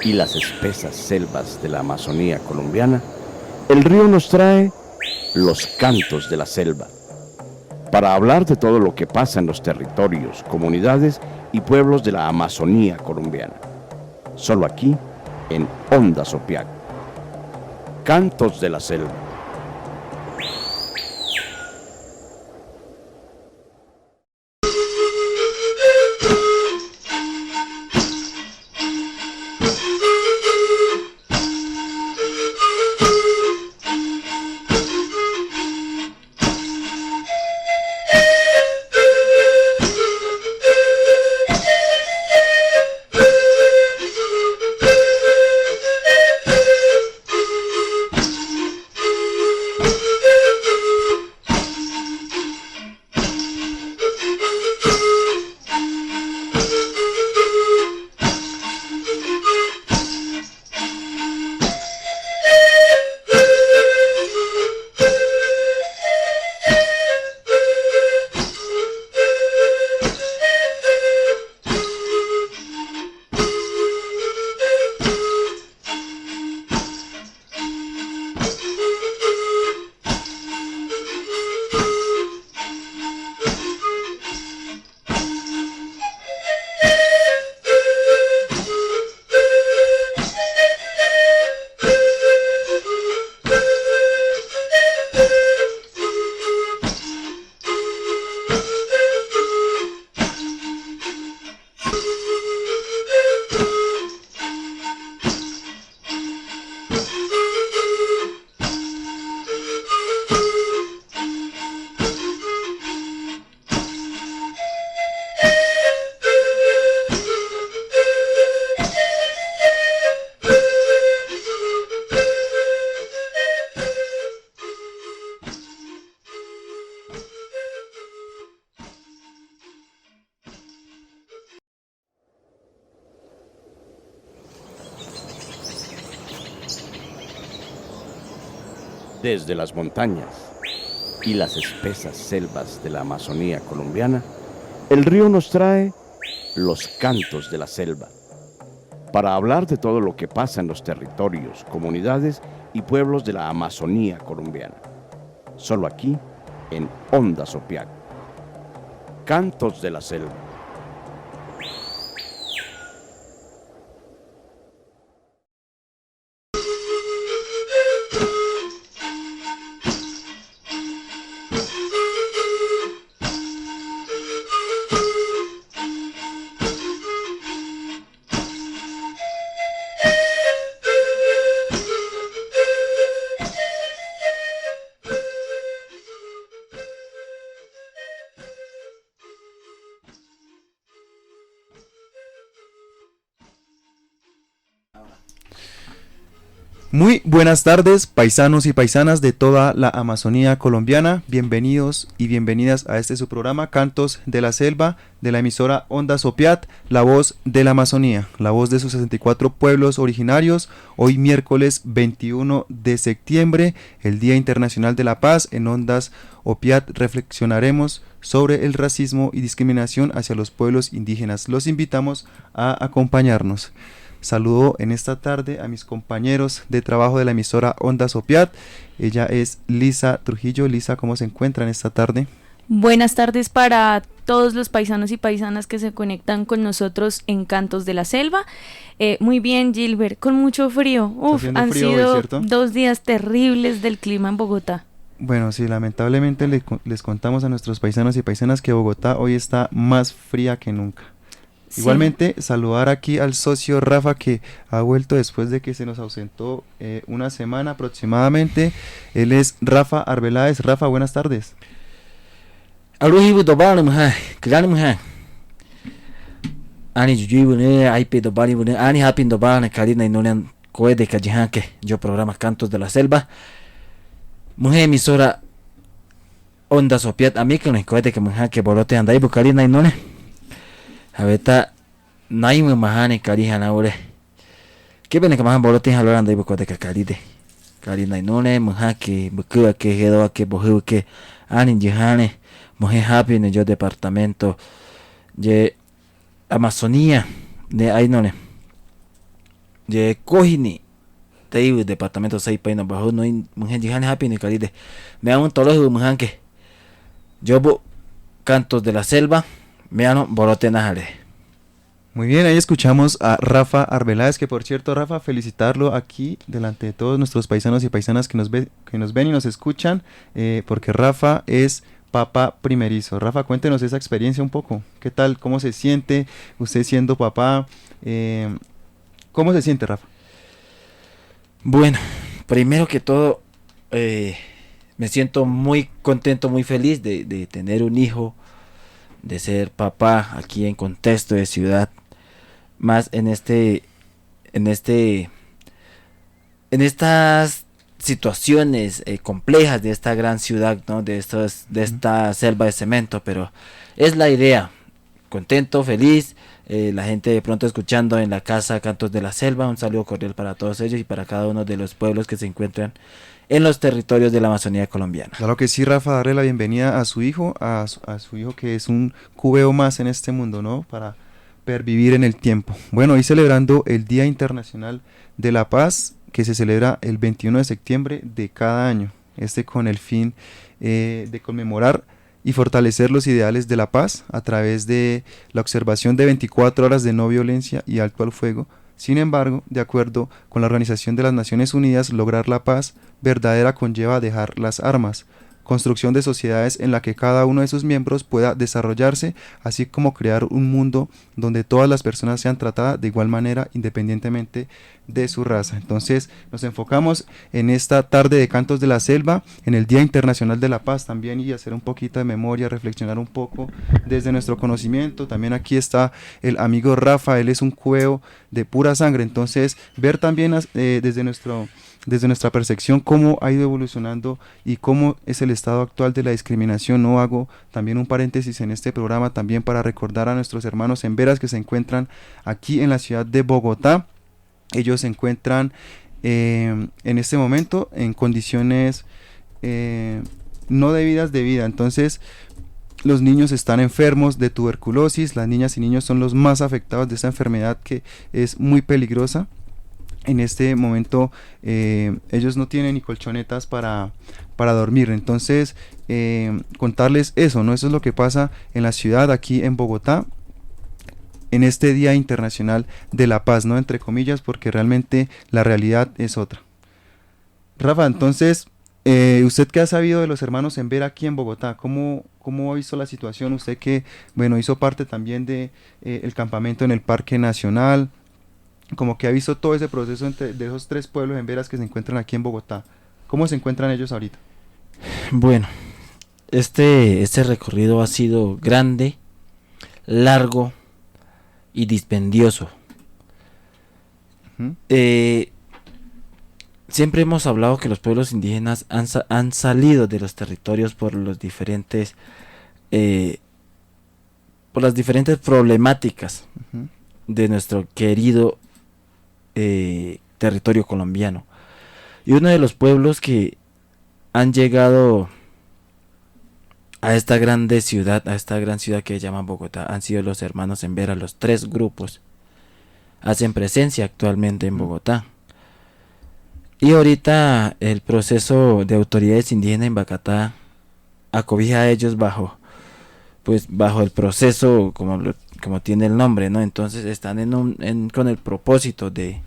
y las espesas selvas de la Amazonía colombiana, el río nos trae los cantos de la selva, para hablar de todo lo que pasa en los territorios, comunidades y pueblos de la Amazonía colombiana. Solo aquí, en Onda Sopiac. Cantos de la selva. Desde las montañas y las espesas selvas de la Amazonía colombiana, el río nos trae los cantos de la selva, para hablar de todo lo que pasa en los territorios, comunidades y pueblos de la Amazonía colombiana. Solo aquí, en Onda Sopiac. Cantos de la selva. Muy buenas tardes, paisanos y paisanas de toda la Amazonía colombiana. Bienvenidos y bienvenidas a este su programa Cantos de la Selva, de la emisora Onda Sopiat, la voz de la Amazonía, la voz de sus 64 pueblos originarios. Hoy miércoles 21 de septiembre, el Día Internacional de la Paz. En Ondas Opiat reflexionaremos sobre el racismo y discriminación hacia los pueblos indígenas. Los invitamos a acompañarnos. Saludo en esta tarde a mis compañeros de trabajo de la emisora Onda Sopiat. Ella es Lisa Trujillo. Lisa, ¿cómo se encuentra en esta tarde? Buenas tardes para todos los paisanos y paisanas que se conectan con nosotros en Cantos de la Selva. Muy bien, Gilbert, con mucho frío. Han sido hoy, 2 días terribles del clima en Bogotá. Bueno, sí, lamentablemente les contamos a nuestros paisanos y paisanas que Bogotá hoy está más fría que nunca. Sí. Igualmente, saludar aquí al socio Rafa, que ha vuelto después de que se nos ausentó una semana aproximadamente. Él es Rafa Arbeláez. Rafa, buenas tardes. Aluhibu dobal mujer, claro mujer. Ani juju ne, ai pe dobal ne, ani happy dobal ne, kalina inolan koe de kajihan que yo programa Cantos de la Selva. Mujer emisora Onda Sopiat, a mí que no koe de que mujer que bolote andai bukalina inole. Habeta naime mahane kalihan aure. Kibene que mahan bolote haloran dai bukote ka kalide. Kalina inole mujer que bukua que hedo que bohu que ani jihane. Mujer happy en yo departamento de Amazonía de Ainone. ye kohini tei departamento 6 paino bajo no mungen jihan happy ni kalide me un tolo mungen que yo Cantos de la Selva meano borote najale. Muy bien, ahí escuchamos a Rafa Arbeláez, que por cierto, Rafa, felicitarlo aquí delante de todos nuestros paisanos y paisanas que nos ven y nos escuchan, porque Rafa es papá primerizo. Rafa, cuéntenos esa experiencia un poco. ¿Qué tal? ¿Cómo se siente usted siendo papá? ¿Cómo se siente, Rafa? Bueno, primero que todo, me siento muy contento, muy feliz de tener un hijo, de ser papá aquí en contexto de ciudad, más en estas situaciones complejas de esta gran ciudad, ¿no? de esta selva de cemento, pero es la idea. Contento, feliz, la gente de pronto escuchando en la casa Cantos de la Selva, un saludo cordial para todos ellos y para cada uno de los pueblos que se encuentran en los territorios de la Amazonía colombiana. Claro que sí, Rafa, darle la bienvenida a su hijo, a su hijo que es un cubeo más en este mundo, ¿no? Para pervivir en el tiempo. Bueno, hoy celebrando el Día Internacional de la Paz, que se celebra el 21 de septiembre de cada año, con el fin de conmemorar y fortalecer los ideales de la paz a través de la observación de 24 horas de no violencia y alto al fuego. Sin embargo, de acuerdo con la Organización de las Naciones Unidas, lograr la paz verdadera conlleva dejar las armas, construcción de sociedades en la que cada uno de sus miembros pueda desarrollarse, así como crear un mundo donde todas las personas sean tratadas de igual manera independientemente de su raza. Entonces nos enfocamos en esta tarde de Cantos de la Selva, en el Día Internacional de la Paz también, y hacer un poquito de memoria, reflexionar un poco desde nuestro conocimiento. También aquí está el amigo Rafa, él es un cueo de pura sangre, entonces ver también desde nuestra percepción cómo ha ido evolucionando y cómo es el estado actual de la discriminación. No hago también un paréntesis en este programa también para recordar a nuestros hermanos emberas que se encuentran aquí en la ciudad de Bogotá. Ellos se encuentran en este momento en condiciones no debidas de vida. Entonces los niños están enfermos de tuberculosis, las niñas y niños son los más afectados de esta enfermedad que es muy peligrosa. En este momento ellos no tienen ni colchonetas para dormir, entonces contarles eso, ¿no? Eso es lo que pasa en la ciudad, aquí en Bogotá, en este Día Internacional de la Paz, ¿no? Entre comillas, porque realmente la realidad es otra. Rafa, entonces, usted que ha sabido de los hermanos Embera aquí en Bogotá, ¿cómo ha visto la situación? Usted que, bueno, hizo parte también de el campamento en el Parque Nacional, como que ha visto todo ese proceso de esos 3 pueblos emberas que se encuentran aquí en Bogotá. ¿Cómo se encuentran ellos ahorita? Bueno, este recorrido ha sido grande, largo y dispendioso. Siempre hemos hablado que los pueblos indígenas han salido de los territorios por las diferentes problemáticas de nuestro querido territorio colombiano. Y uno de los pueblos que han llegado a esta gran ciudad que se llama Bogotá, han sido los hermanos Embera. Los 3 grupos hacen presencia actualmente en Bogotá. Y ahorita el proceso de autoridades indígenas en Bacatá acobija a ellos bajo el proceso como tiene el nombre, ¿no? Entonces están con el propósito de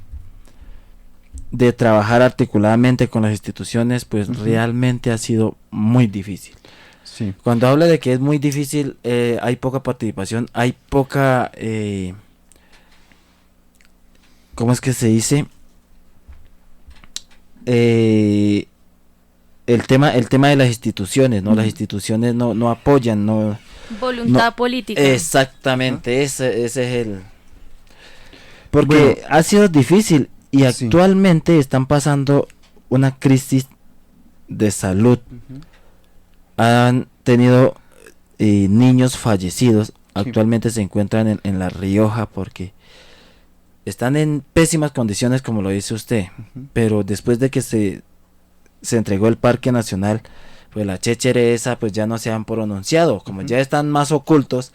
trabajar articuladamente con las instituciones, pues realmente ha sido muy difícil. Sí. Cuando habla de que es muy difícil, hay poca participación, hay poca, ¿cómo es que se dice? El tema de las instituciones, ¿no? Las instituciones no apoyan, no. Voluntad política. Exactamente, ese es el. Porque ha sido difícil y actualmente están pasando una crisis de salud. Han tenido niños fallecidos. Actualmente se encuentran en La Rioja porque están en pésimas condiciones, como lo dice usted. Pero después de que se entregó el Parque Nacional, pues la chéchere esa pues ya no se han pronunciado, como ya están más ocultos,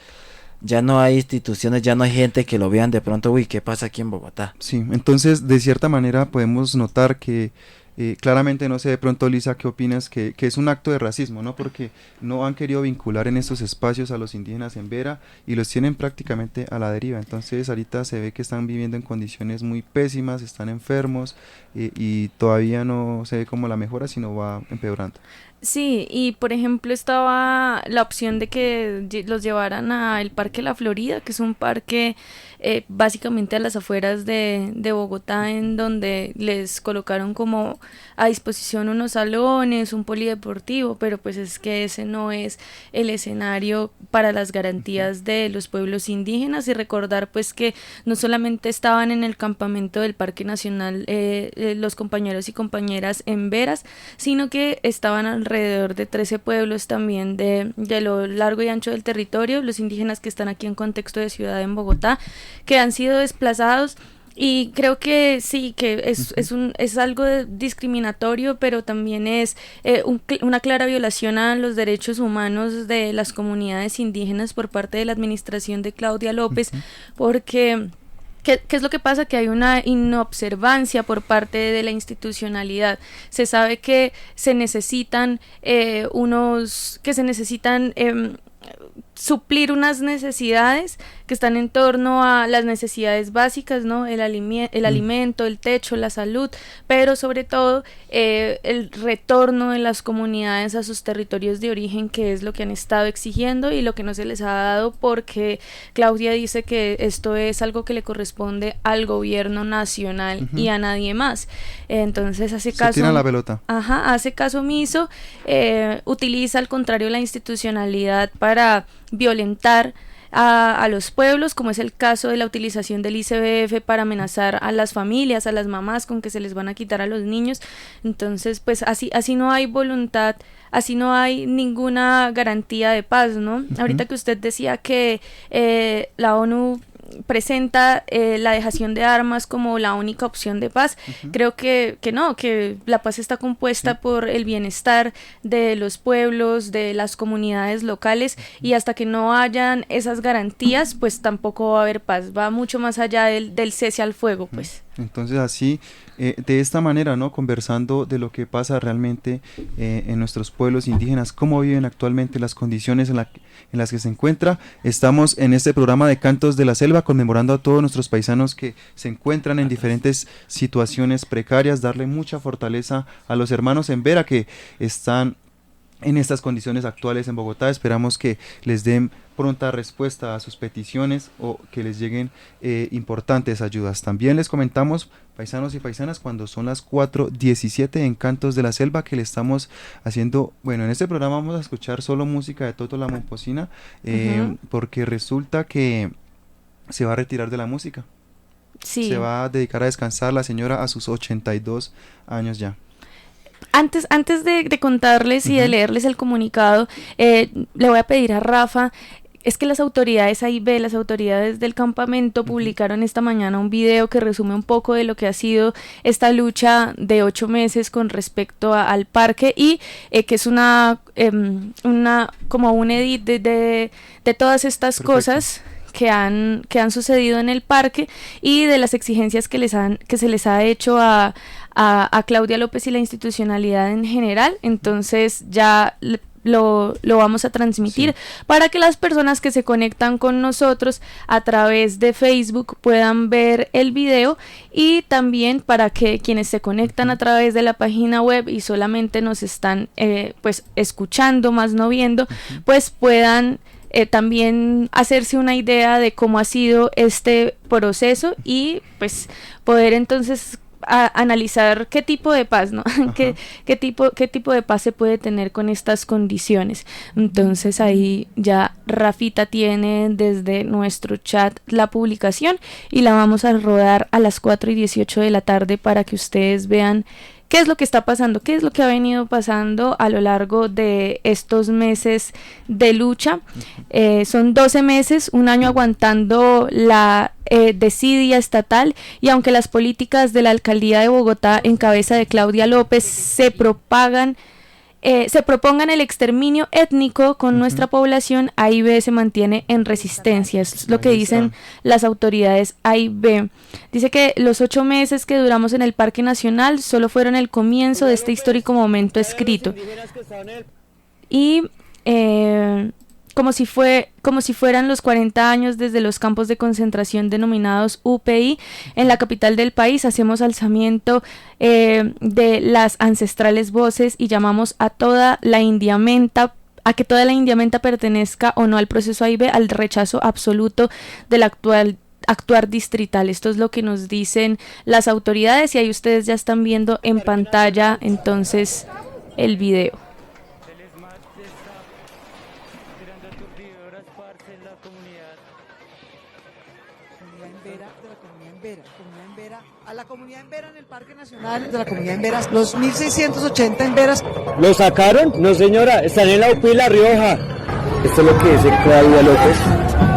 ya no hay instituciones, ya no hay gente que lo vean de pronto, uy, ¿qué pasa aquí en Bogotá? Sí, entonces de cierta manera podemos notar que claramente, no sé, de pronto Lisa, ¿qué opinas? Que es un acto de racismo, ¿no? Porque no han querido vincular en estos espacios a los indígenas en Vera y los tienen prácticamente a la deriva. Entonces ahorita se ve que están viviendo en condiciones muy pésimas, están enfermos y todavía no se ve como la mejora, sino va empeorando. Sí, y por ejemplo estaba la opción de que los llevaran al Parque La Florida, que es un parque básicamente a las afueras de Bogotá, en donde les colocaron como a disposición unos salones, un polideportivo, pero pues es que ese no es el escenario para las garantías de los pueblos indígenas. Y recordar pues que no solamente estaban en el campamento del Parque Nacional los compañeros y compañeras en Veras, sino que estaban alrededor de 13 pueblos también de lo largo y ancho del territorio, los indígenas que están aquí en contexto de ciudad en Bogotá, que han sido desplazados. Y creo que sí, que es algo discriminatorio, pero también es una clara violación a los derechos humanos de las comunidades indígenas por parte de la administración de Claudia López, porque ¿qué es lo que pasa? Que hay una inobservancia por parte de la institucionalidad. Se sabe que se necesitan suplir unas necesidades que están en torno a las necesidades básicas, ¿no? El alimento, el techo, la salud, pero sobre todo el retorno de las comunidades a sus territorios de origen, que es lo que han estado exigiendo y lo que no se les ha dado, porque Claudia dice que esto es algo que le corresponde al gobierno nacional y a nadie más. Entonces hace caso, se tira la pelota. Hace caso omiso, utiliza al contrario la institucionalidad para violentar a los pueblos, como es el caso de la utilización del ICBF para amenazar a las familias, a las mamás, con que se les van a quitar a los niños. Entonces pues así no hay voluntad, así no hay ninguna garantía de paz, ¿no? Ahorita que usted decía que la ONU presenta la dejación de armas como la única opción de paz, creo que no, que la paz está compuesta por el bienestar de los pueblos, de las comunidades locales, y hasta que no hayan esas garantías, pues tampoco va a haber paz, va mucho más allá del cese al fuego, pues. Entonces así, de esta manera, ¿no? Conversando de lo que pasa realmente en nuestros pueblos indígenas, cómo viven actualmente, las condiciones en las que se encuentra. Estamos en este programa de Cantos de la Selva conmemorando a todos nuestros paisanos que se encuentran en diferentes situaciones precarias, darle mucha fortaleza a los hermanos en Vera que están en estas condiciones actuales en Bogotá. Esperamos que les den pronta respuesta a sus peticiones o que les lleguen importantes ayudas. También les comentamos, paisanos y paisanas, cuando son las 4:17 en Cantos de la Selva, que le estamos haciendo, bueno, en este programa vamos a escuchar solo música de Toto la Momposina, porque resulta que se va a retirar de la música. Sí. Se va a dedicar a descansar la señora a sus 82 años ya. Antes de contarles y de leerles el comunicado, le voy a pedir a Rafa, es que las autoridades AIB, las autoridades del campamento, publicaron esta mañana un video que resume un poco de lo que ha sido esta lucha de 8 meses con respecto al parque, y que es como un edit de todas estas cosas que han sucedido en el parque y de las exigencias que se les ha hecho a Claudia López y la institucionalidad en general. Entonces ya lo vamos a transmitir para que las personas que se conectan con nosotros a través de Facebook puedan ver el video, y también para que quienes se conectan a través de la página web y solamente nos están pues escuchando, más no viendo, pues puedan también hacerse una idea de cómo ha sido este proceso y pues poder entonces analizar qué tipo de paz, ¿no? ¿Qué tipo de paz se puede tener con estas condiciones. Entonces ahí ya Rafita tiene desde nuestro chat la publicación y la vamos a rodar a las 4:18 de la tarde para que ustedes vean qué es lo que está pasando, qué es lo que ha venido pasando a lo largo de estos meses de lucha. Son 12 meses, un año aguantando la desidia estatal, y aunque las políticas de la alcaldía de Bogotá en cabeza de Claudia López se propagan se propongan el exterminio étnico con nuestra población, A y B se mantiene en resistencia. Es lo que dicen las autoridades A y B. Dice que los 8 meses que duramos en el Parque Nacional solo fueron el comienzo de este histórico momento escrito. Y como si fueran los 40 años desde los campos de concentración denominados UPI, en la capital del país hacemos alzamiento de las ancestrales voces y llamamos a toda la indiamenta, a que toda la indiamenta pertenezca o no al proceso A y B, al rechazo absoluto del actuar distrital. Esto es lo que nos dicen las autoridades y ahí ustedes ya están viendo en pantalla entonces el video. A la comunidad en Vera en el Parque Nacional de la comunidad en Veras, los 1680 en Veras. ¿Lo sacaron? No señora, están en la UPI La Rioja. Esto es lo que dice Claudia López,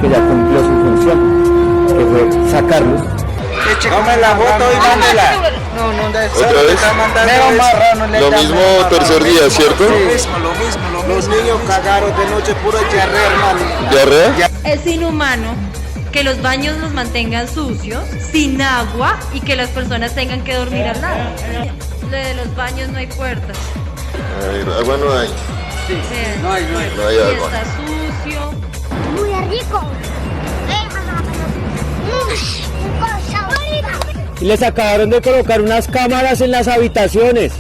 que ya cumplió su función, que fue sacarlos. Tome la foto y mándela. ¿Otra vez? Lo mismo tercer día, ¿cierto? Lo mismo. Los niños cagaron de noche, pura diarrea, hermano. ¿Diarrea? Es inhumano que los baños los mantengan sucios, sin agua y que las personas tengan que dormir al lado. Lo de los baños no hay puertas. Agua no hay. Sí, no hay y agua. está sucio. Muy rico. Y les acabaron de colocar unas cámaras en las habitaciones.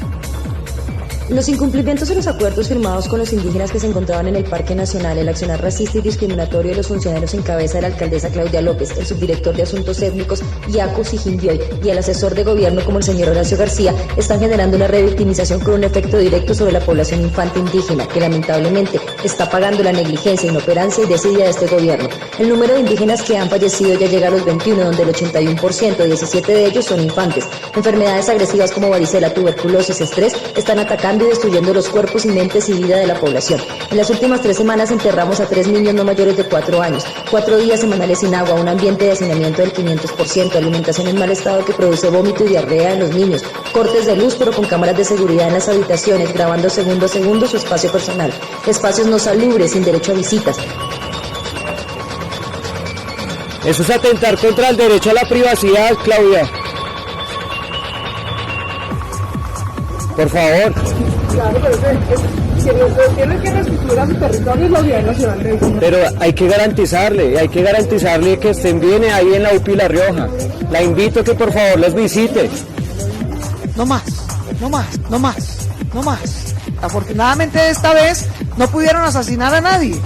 Los incumplimientos en los acuerdos firmados con los indígenas que se encontraban en el Parque Nacional, el accionar racista y discriminatorio de los funcionarios en cabeza de la alcaldesa Claudia López, el subdirector de Asuntos Étnicos Iaco Sijimbioy y el asesor de gobierno como el señor Horacio García están generando una revictimización con un efecto directo sobre la población infante indígena que lamentablemente está pagando la negligencia, inoperancia y desidia de este gobierno. El número de indígenas que han fallecido ya llega a los 21, donde el 81%, 17 de ellos son infantes. Enfermedades agresivas como varicela, tuberculosis, estrés están atacando y destruyendo los cuerpos y mentes y vida de la población. En las últimas 3 semanas enterramos a 3 niños no mayores de 4 años, 4 días semanales sin agua, un ambiente de hacinamiento del 500%, alimentación en mal estado que produce vómito y diarrea en los niños, cortes de luz pero con cámaras de seguridad en las habitaciones, grabando segundo a segundo su espacio personal, espacios no salubres, sin derecho a visitas. Eso es atentar contra el derecho a la privacidad, Claudia. Por favor. Claro, pero tiene que restituir a su territorio la Unidad Nacional de Indígenas. Pero hay que garantizarle que estén bien ahí en la UPI La Rioja. La invito a que por favor los visite. No más. Afortunadamente esta vez no pudieron asesinar a nadie.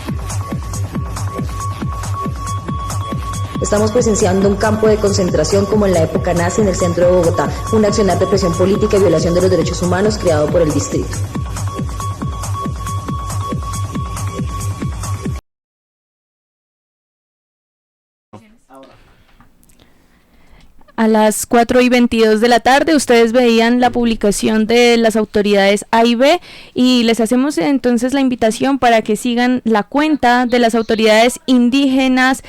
Estamos presenciando un campo de concentración como en la época nazi en el centro de Bogotá, un accionar de presión política y violación de los derechos humanos creado por el distrito. A las 4:22 de la tarde ustedes veían la publicación de las autoridades A y B y les hacemos entonces la invitación para que sigan la cuenta de las autoridades indígenas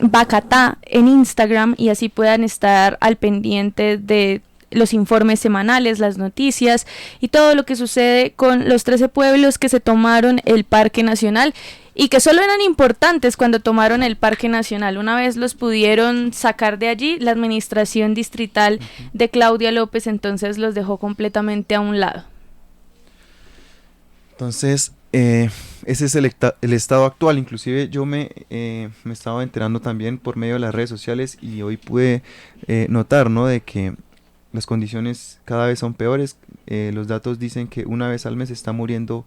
Bacatá en Instagram y así puedan estar al pendiente de los informes semanales, las noticias y todo lo que sucede con los 13 pueblos que se tomaron el Parque Nacional y que solo eran importantes cuando tomaron el Parque Nacional. Una vez los pudieron sacar de allí, la administración distrital de Claudia López entonces los dejó completamente a un lado. Entonces, ese es el estado actual. Inclusive yo me estaba enterando también por medio de las redes sociales y hoy pude notar, ¿no?, de que las condiciones cada vez son peores. Los datos dicen que una vez al mes está muriendo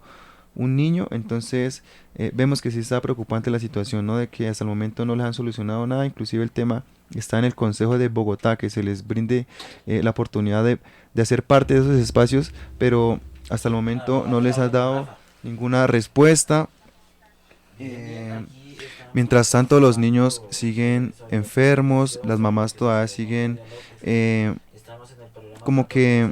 un niño, entonces vemos que sí está preocupante la situación, ¿no?, de que hasta el momento no les han solucionado nada. Inclusive el tema está en el Consejo de Bogotá, que se les brinde la oportunidad de hacer parte de esos espacios, pero hasta el momento no les ha dado ninguna respuesta. Mientras tanto los niños siguen enfermos, las mamás todavía siguen como que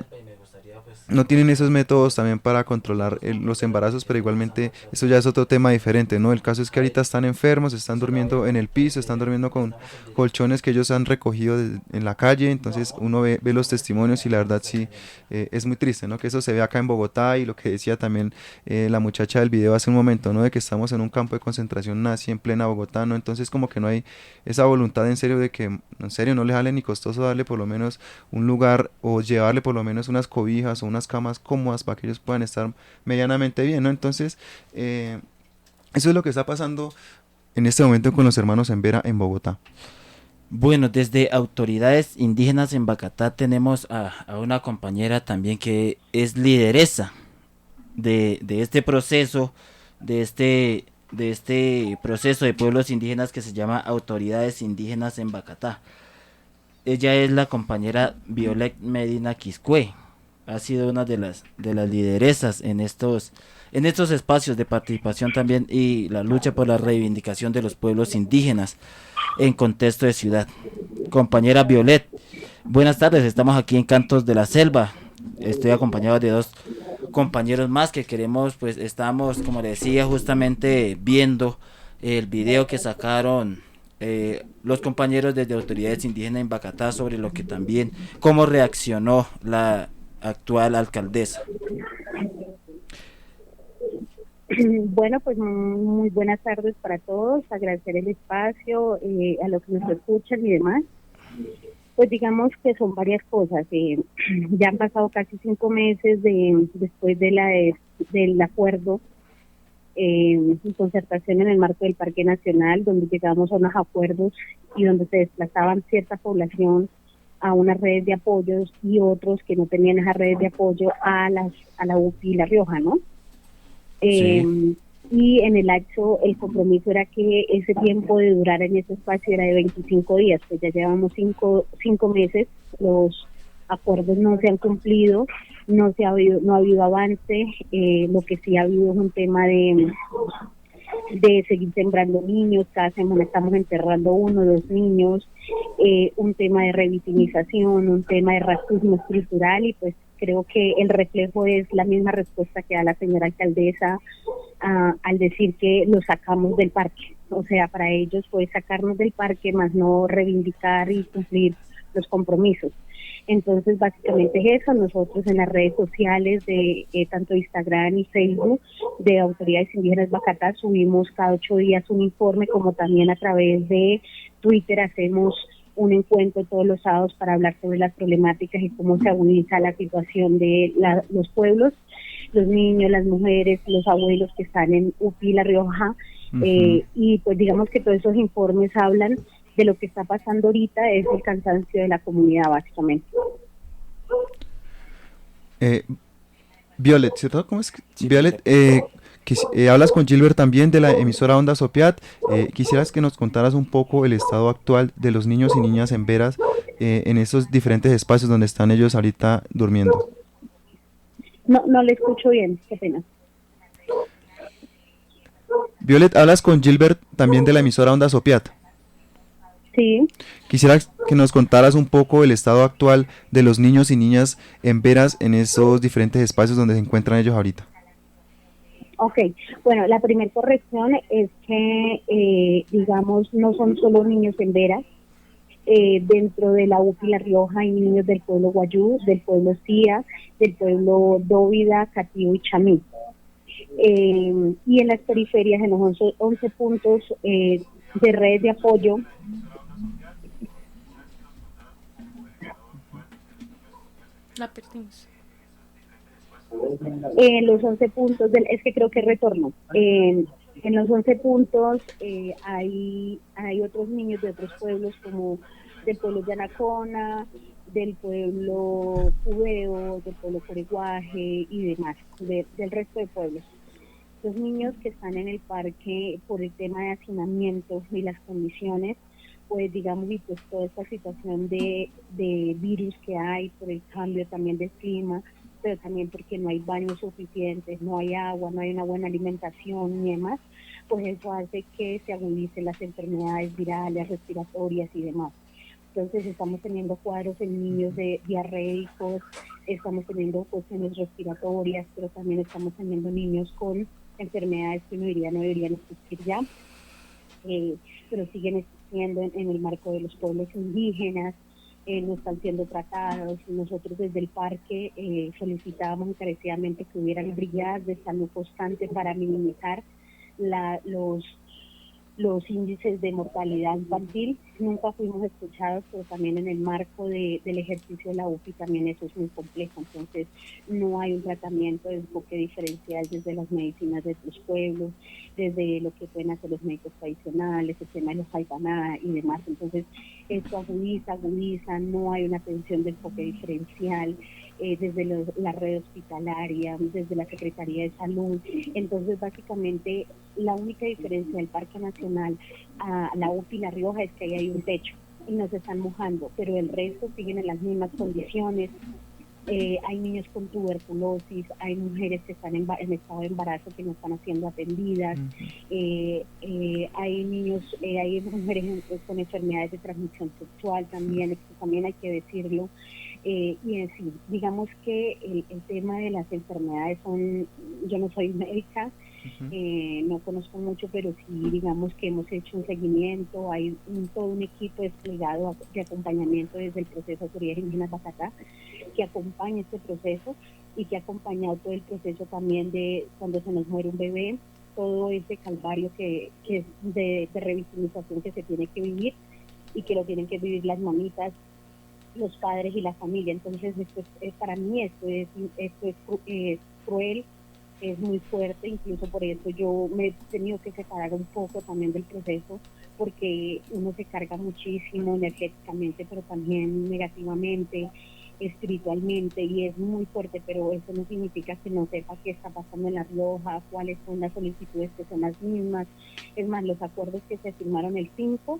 no tienen esos métodos también para controlar los embarazos, pero igualmente eso ya es otro tema diferente, ¿no? El caso es que ahorita están enfermos, están durmiendo en el piso, están durmiendo con colchones que ellos han recogido en la calle, entonces uno ve los testimonios y la verdad sí, es muy triste, ¿no? Que eso se ve acá en Bogotá y lo que decía también la muchacha del video hace un momento, ¿no? De que estamos en un campo de concentración nazi en plena Bogotá, ¿no? Entonces como que no hay esa voluntad en serio de que en serio no les sale ni costoso darle por lo menos un lugar o llevarle por lo menos unas cobijas o unas camas cómodas para que ellos puedan estar medianamente bien, ¿no? Entonces, eso es lo que está pasando en este momento con los hermanos Embera en Bogotá. Bueno, desde autoridades indígenas en Bacatá tenemos a una compañera también que es lideresa de este proceso, de este proceso de pueblos indígenas que se llama Autoridades Indígenas en Bacatá. Ella es la compañera Violet Medina Quiscue. Ha sido una de las lideresas en estos espacios de participación también y la lucha por la reivindicación de los pueblos indígenas en contexto de ciudad. Compañera Violet, buenas tardes, estamos aquí en Cantos de la Selva. Estoy acompañado de dos compañeros más que queremos, pues estamos, como le decía, justamente viendo el video que sacaron los compañeros desde Autoridades Indígenas en Bacatá sobre lo que también, cómo reaccionó la actual alcaldesa. Bueno, pues muy buenas tardes para todos, agradecer el espacio, a los que nos escuchan y demás. Pues digamos que son varias cosas, ya han pasado casi 5 meses después del acuerdo en concertación en el marco del Parque Nacional, donde llegamos a unos acuerdos y donde se desplazaban cierta población a unas redes de apoyos y otros que no tenían esas redes de apoyo a la UPI La Rioja, ¿no? Sí. Y en el acto el compromiso era que ese tiempo de durar en ese espacio era de 25 días, pues ya llevamos 5 meses, los acuerdos no se han cumplido, no ha habido avance, lo que sí ha habido es un tema de seguir sembrando niños, cada semana estamos enterrando 1 o 2 niños, un tema de revictimización, un tema de racismo estructural y pues creo que el reflejo es la misma respuesta que da la señora alcaldesa al decir que lo sacamos del parque. O sea, para ellos fue sacarnos del parque, más no reivindicar y cumplir los compromisos. Entonces, básicamente es eso. Nosotros en las redes sociales de tanto Instagram y Facebook de Autoridades Indígenas Bacatá subimos cada 8 días un informe, como también a través de Twitter hacemos un encuentro todos los sábados para hablar sobre las problemáticas y cómo se agudiza la situación de los pueblos, los niños, las mujeres, los abuelos que están en UPI La Rioja. Y pues digamos que todos esos informes hablan de lo que está pasando ahorita, es el cansancio de la comunidad básicamente. Violet, ¿cierto? ¿Cómo es? Sí, Violet, hablas con Gilbert también de la emisora Ondas Sopiat. Quisieras que nos contaras un poco el estado actual de los niños y niñas emberas en esos diferentes espacios donde están ellos ahorita durmiendo. No le escucho bien, qué pena. Violet, hablas con Gilbert también de la emisora Ondas Sopiat. Sí. Quisiera que nos contaras un poco el estado actual de los niños y niñas emberas en esos diferentes espacios donde se encuentran ellos ahorita. Ok, bueno, la primera corrección es que, digamos, no son solo niños emberas. Dentro de la UPI La Rioja hay niños del pueblo Guayú, del pueblo Cia, del pueblo Dóvida, Catío y Chamí. Y en las periferias, en los 11 puntos de redes de apoyo, la perdimos. Los 11 puntos, es que creo que retorno. En los 11 puntos hay otros niños de otros pueblos como del pueblo Yanacona, del pueblo Cubeo, del pueblo Coreguaje y demás, del resto de pueblos. Los niños que están en el parque por el tema de hacinamiento y las condiciones, pues digamos, y pues toda esta situación de virus que hay por el cambio también de clima, pero también porque no hay baños suficientes, no hay agua, no hay una buena alimentación y demás, pues eso hace que se agudicen las enfermedades virales, respiratorias y demás. Entonces estamos teniendo cuadros en niños de diarreicos, estamos teniendo cuestiones respiratorias, pero también estamos teniendo niños con enfermedades que uno diría no deberían existir ya, pero siguen existiendo en el marco de los pueblos indígenas, no están siendo tratados. Nosotros desde el parque solicitábamos encarecidamente que hubieran brigadas de salud constante para minimizar los índices de mortalidad infantil. Nunca fuimos escuchados, pero también en el marco del ejercicio de la UPI también eso es muy complejo. Entonces no hay un tratamiento de enfoque diferencial desde las medicinas de los pueblos, desde lo que pueden hacer los médicos tradicionales, el tema de los Haipaná y demás. Entonces esto agudiza, no hay una atención de enfoque diferencial desde la red hospitalaria, desde la Secretaría de Salud. Entonces básicamente la única diferencia del Parque Nacional a la UPI La Rioja es que ahí hay un techo y no se están mojando, pero el resto siguen en las mismas condiciones. Hay niños con tuberculosis, hay mujeres que están en estado de embarazo que no están siendo atendidas, hay niños, hay mujeres con enfermedades de transmisión sexual también, esto también hay que decirlo. Y en fin, digamos que el tema de las enfermedades yo no soy médica, no conozco mucho, pero sí digamos que hemos hecho un seguimiento, hay todo un equipo desplegado de acompañamiento desde el proceso de Autoridades Indígenas Bacatá, que acompaña este proceso y que ha acompañado todo el proceso también de cuando se nos muere un bebé, todo ese calvario que es de revictimización que se tiene que vivir y que lo tienen que vivir las mamitas, los padres y la familia. Entonces para mí esto es cruel, es muy fuerte, incluso por eso yo me he tenido que separar un poco también del proceso, porque uno se carga muchísimo energéticamente, pero también negativamente, espiritualmente, y es muy fuerte, pero eso no significa que no sepa qué está pasando en La Rioja, cuáles son las solicitudes que son las mismas. Es más, los acuerdos que se firmaron el 5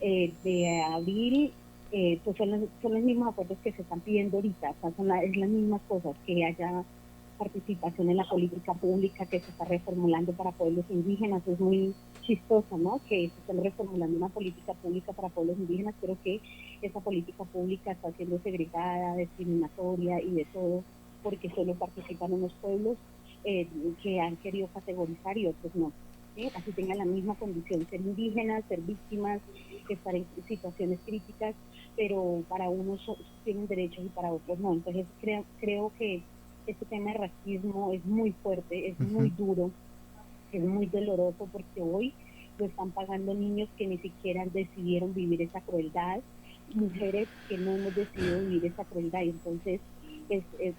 de abril, pues son los mismos acuerdos que se están pidiendo ahorita, o sea, es las mismas cosas, que haya participación en la política pública que se está reformulando para pueblos indígenas. Es muy chistoso, ¿no?, que se esté reformulando una política pública para pueblos indígenas, pero que esa política pública está siendo segregada, discriminatoria y de todo, porque solo participan unos pueblos que han querido categorizar y otros no. Así tengan la misma condición, ser indígenas, ser víctimas, estar en situaciones críticas, pero para unos tienen derechos y para otros no. Entonces creo que este tema de racismo es muy fuerte, es muy duro, es muy doloroso, porque hoy lo están pagando niños que ni siquiera decidieron vivir esa crueldad, mujeres que no hemos decidido vivir esa crueldad. Y entonces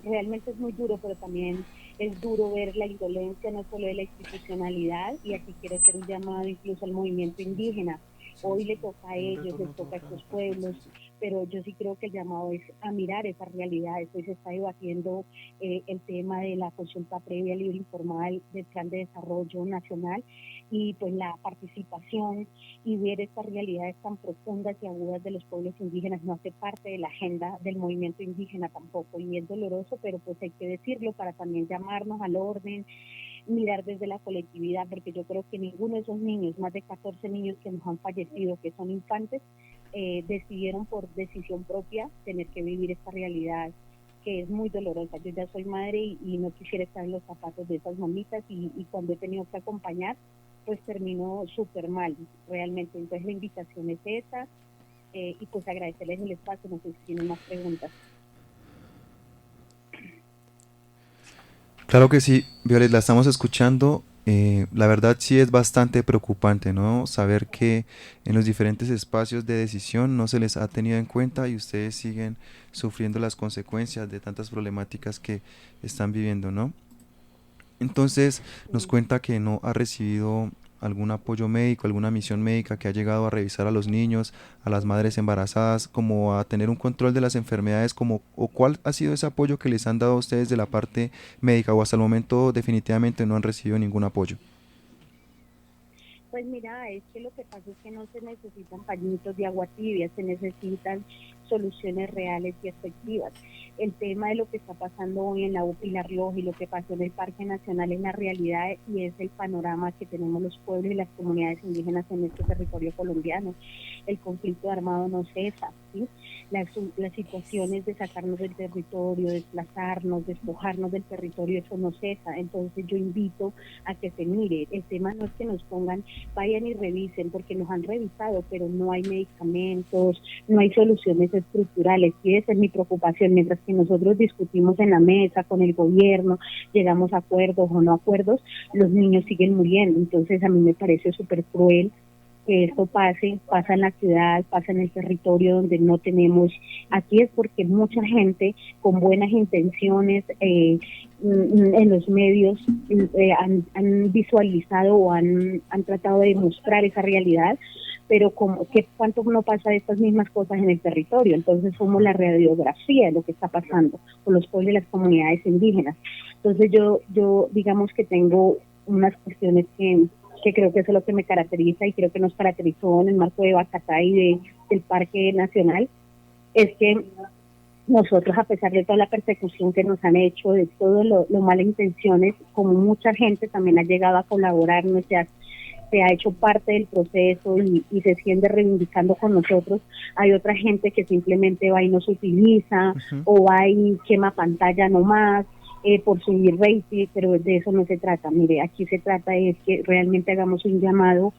realmente es muy duro, pero también es duro ver la indolencia no solo de la institucionalidad, y aquí quiero hacer un llamado incluso al movimiento indígena. Hoy le toca a ellos, les toca a estos pueblos, pero yo sí creo que el llamado es a mirar esa realidad. Hoy se está debatiendo el tema de la consulta previa libre informal del Plan de Desarrollo Nacional, y pues la participación y ver estas realidades tan profundas y agudas de los pueblos indígenas no hace parte de la agenda del movimiento indígena tampoco, y es doloroso, pero pues hay que decirlo para también llamarnos al orden, mirar desde la colectividad, porque yo creo que ninguno de esos niños, más de 14 niños que nos han fallecido, que son infantes, decidieron por decisión propia tener que vivir esta realidad que es muy dolorosa. Yo ya soy madre y no quisiera estar en los zapatos de esas mamitas, y cuando he tenido que acompañar, pues termino súper mal, realmente. Entonces la invitación es esa, y pues agradecerles el espacio. No sé si tienen más preguntas. Claro que sí, Violet, la estamos escuchando. La verdad sí es bastante preocupante, ¿no?, saber que en los diferentes espacios de decisión no se les ha tenido en cuenta y ustedes siguen sufriendo las consecuencias de tantas problemáticas que están viviendo, ¿no? Entonces nos cuenta que no ha recibido algún apoyo médico, alguna misión médica que ha llegado a revisar a los niños, a las madres embarazadas, como a tener un control de las enfermedades, o cuál ha sido ese apoyo que les han dado a ustedes de la parte médica, o hasta el momento definitivamente no han recibido ningún apoyo. Pues mira, es que lo que pasa es que no se necesitan pañitos de agua tibia, se necesitan soluciones reales y efectivas. El tema de lo que está pasando hoy en la UPI La Rioja y lo que pasó en el Parque Nacional es la realidad y es el panorama que tenemos los pueblos y las comunidades indígenas en este territorio colombiano. El conflicto armado no cesa, ¿sí? Las situaciones de sacarnos del territorio, desplazarnos, despojarnos del territorio, eso no cesa. Entonces yo invito a que se mire. El tema no es que nos pongan, vayan y revisen, porque nos han revisado, pero no hay medicamentos, no hay soluciones estructurales. Y esa es mi preocupación. Mientras que nosotros discutimos en la mesa con el gobierno, llegamos a acuerdos o no acuerdos, los niños siguen muriendo. Entonces a mí me parece súper cruel que esto pasa en la ciudad, pasa en el territorio donde no tenemos. Aquí es porque mucha gente con buenas intenciones en los medios han visualizado o han tratado de mostrar esa realidad, pero ¿cuánto no pasa de estas mismas cosas en el territorio? Entonces somos la radiografía de lo que está pasando con los pueblos y las comunidades indígenas. Entonces yo digamos que tengo unas cuestiones que creo que eso es lo que me caracteriza y creo que nos caracterizó en el marco de Bacatá y del Parque Nacional, es que nosotros, a pesar de toda la persecución que nos han hecho, de todo lo malas intenciones, como mucha gente también ha llegado a colaborarnos, se ha hecho parte del proceso y se sigue reivindicando con nosotros. Hay otra gente que simplemente va y nos utiliza, o va y quema pantalla nomás, por subir rating, pero de eso no se trata. Mire, aquí se trata es que realmente hagamos un llamado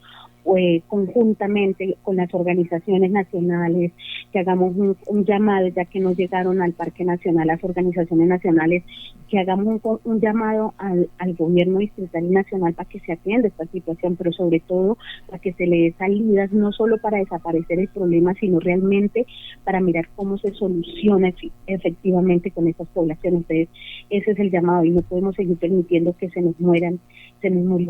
conjuntamente con las organizaciones nacionales, que hagamos un llamado, ya que no llegaron al Parque Nacional las organizaciones nacionales, que hagamos un llamado al gobierno distrital y nacional para que se atienda esta situación, pero sobre todo para que se le dé salidas, no solo para desaparecer el problema, sino realmente para mirar cómo se soluciona efectivamente con estas poblaciones. Entonces, ese es el llamado, y no podemos seguir permitiendo que se nos murió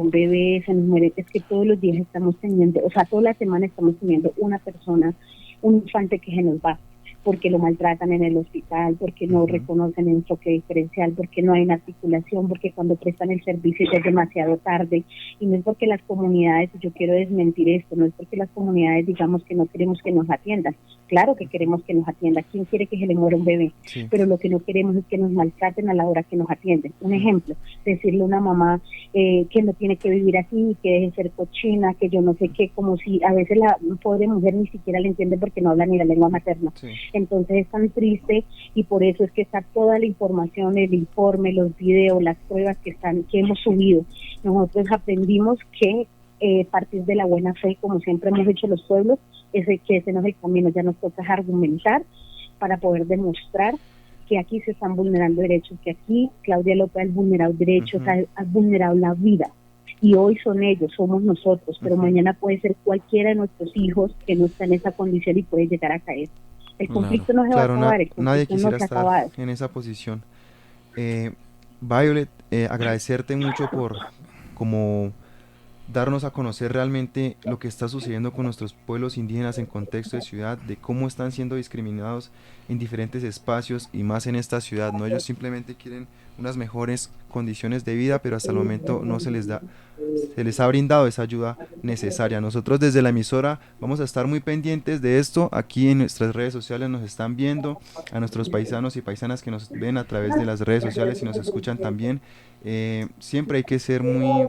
un bebé, se nos muere. Es que todos los días estamos teniendo, o sea, toda la semana estamos teniendo una persona, un infante que se nos va, porque lo maltratan en el hospital, porque no reconocen el choque diferencial, porque no hay una articulación, porque cuando prestan el servicio ya es demasiado tarde. Y no es porque las comunidades, yo quiero desmentir esto, no es porque las comunidades digamos que no queremos que nos atiendan. Claro que queremos que nos atiendan. ¿Quién quiere que se le muera un bebé? Sí. Pero lo que no queremos es que nos maltraten a la hora que nos atienden. Un ejemplo, decirle a una mamá que no tiene que vivir así, que deje de ser cochina, que yo no sé qué, como si a veces la pobre mujer ni siquiera le entiende porque no habla ni la lengua materna. Sí. Entonces es tan triste, y por eso es que está toda la información, el informe, los videos, las pruebas que hemos subido. Nosotros aprendimos que partir de la buena fe, como siempre hemos hecho los pueblos, que ese no es el camino. Ya nos toca argumentar para poder demostrar que aquí se están vulnerando derechos, que aquí Claudia López ha vulnerado derechos, ha vulnerado la vida. Y hoy son ellos, somos nosotros, pero mañana puede ser cualquiera de nuestros hijos que no está en esa condición y puede llegar a caer. El conflicto no se va a acabar, el conflicto nadie quisiera no se estar acabado. En esa posición. Violet, agradecerte mucho por como darnos a conocer realmente lo que está sucediendo con nuestros pueblos indígenas en contexto de ciudad, de cómo están siendo discriminados en diferentes espacios y más en esta ciudad, ¿no? Ellos simplemente quieren unas mejores condiciones de vida, pero hasta el momento no se les ha brindado esa ayuda necesaria. Nosotros desde la emisora vamos a estar muy pendientes de esto. Aquí en nuestras redes sociales nos están viendo, a nuestros paisanos y paisanas que nos ven a través de las redes sociales y nos escuchan también. Siempre hay que ser muy...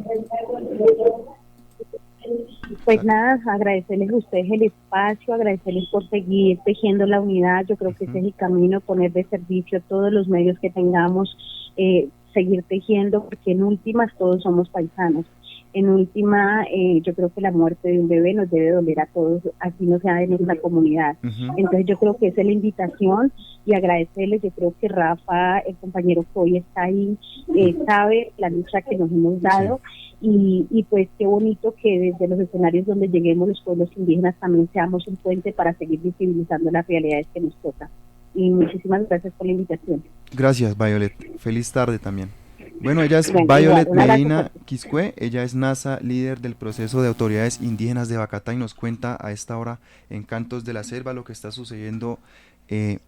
Pues nada, agradecerles a ustedes el espacio, agradecerles por seguir tejiendo la unidad. Yo creo que ese es el camino, poner de servicio todos los medios que tengamos, seguir tejiendo, porque en últimas todos somos paisanos. En última, yo creo que la muerte de un bebé nos debe doler a todos, así no sea de nuestra comunidad. Entonces yo creo que esa es la invitación, y agradecerles. Yo creo que Rafa, el compañero que hoy está ahí, sabe la lucha que nos hemos dado. Y pues qué bonito que desde los escenarios donde lleguemos los pueblos indígenas también seamos un puente para seguir visibilizando las realidades que nos tocan. Y muchísimas gracias por la invitación. Gracias, Violet. Feliz tarde también. Bueno, ella es Violet Medina Quiscue, ella es NASA, líder del proceso de autoridades indígenas de Bacatá, y nos cuenta a esta hora en Cantos de la Selva lo que está sucediendo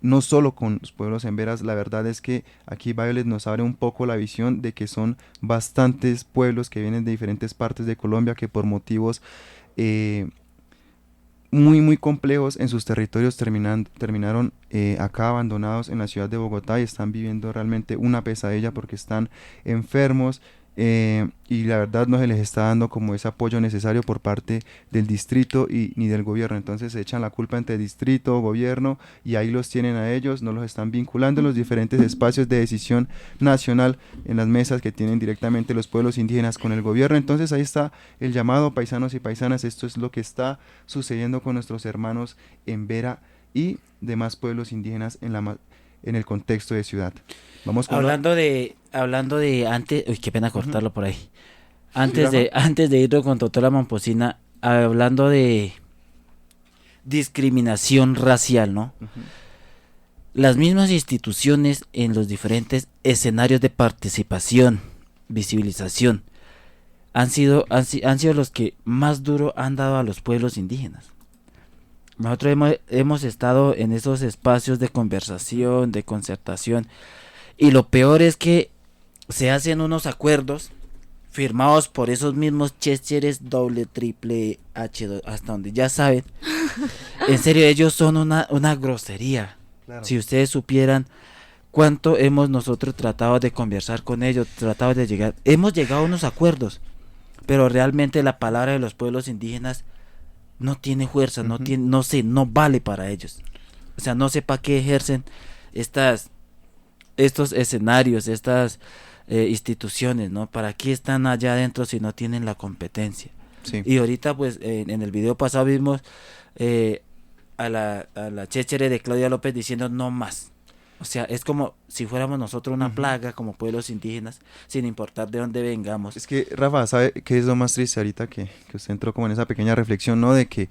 no solo con los pueblos emberas. La verdad es que aquí Violet nos abre un poco la visión de que son bastantes pueblos que vienen de diferentes partes de Colombia, que por motivos muy complejos en sus territorios, terminaron acá abandonados en la ciudad de Bogotá y están viviendo realmente una pesadilla porque están enfermos, y la verdad no se les está dando como ese apoyo necesario por parte del distrito ni del gobierno. Entonces se echan la culpa entre distrito, gobierno, y ahí los tienen a ellos, no los están vinculando en los diferentes espacios de decisión nacional, en las mesas que tienen directamente los pueblos indígenas con el gobierno. Entonces ahí está el llamado, paisanos y paisanas, esto es lo que está sucediendo con nuestros hermanos en Vera y demás pueblos indígenas en el contexto de ciudad. Vamos con hablando de antes, uy, qué pena cortarlo por ahí. Antes de ir con doctora Momposina, hablando de discriminación racial, ¿no? Las mismas instituciones en los diferentes escenarios de participación, visibilización, han sido los que más duro han dado a los pueblos indígenas. Nosotros hemos estado en esos espacios de conversación, de concertación, y lo peor es que se hacen unos acuerdos firmados por esos mismos chécheres doble, triple H, hasta donde ya saben. En serio, ellos son una grosería. Claro. Si ustedes supieran cuánto hemos nosotros tratado de conversar con ellos, hemos llegado a unos acuerdos, pero realmente la palabra de los pueblos indígenas no tiene fuerza, no vale para ellos. O sea, no sé para qué ejercen estos escenarios, estas instituciones, ¿no? ¿Para qué están allá adentro si no tienen la competencia? Sí. Y ahorita, pues, en el video pasado vimos a la chéchere de Claudia López diciendo no más. O sea, es como si fuéramos nosotros una plaga como pueblos indígenas, sin importar de dónde vengamos. Es que, Rafa, ¿sabe qué es lo más triste ahorita que usted entró como en esa pequeña reflexión, ¿no? De que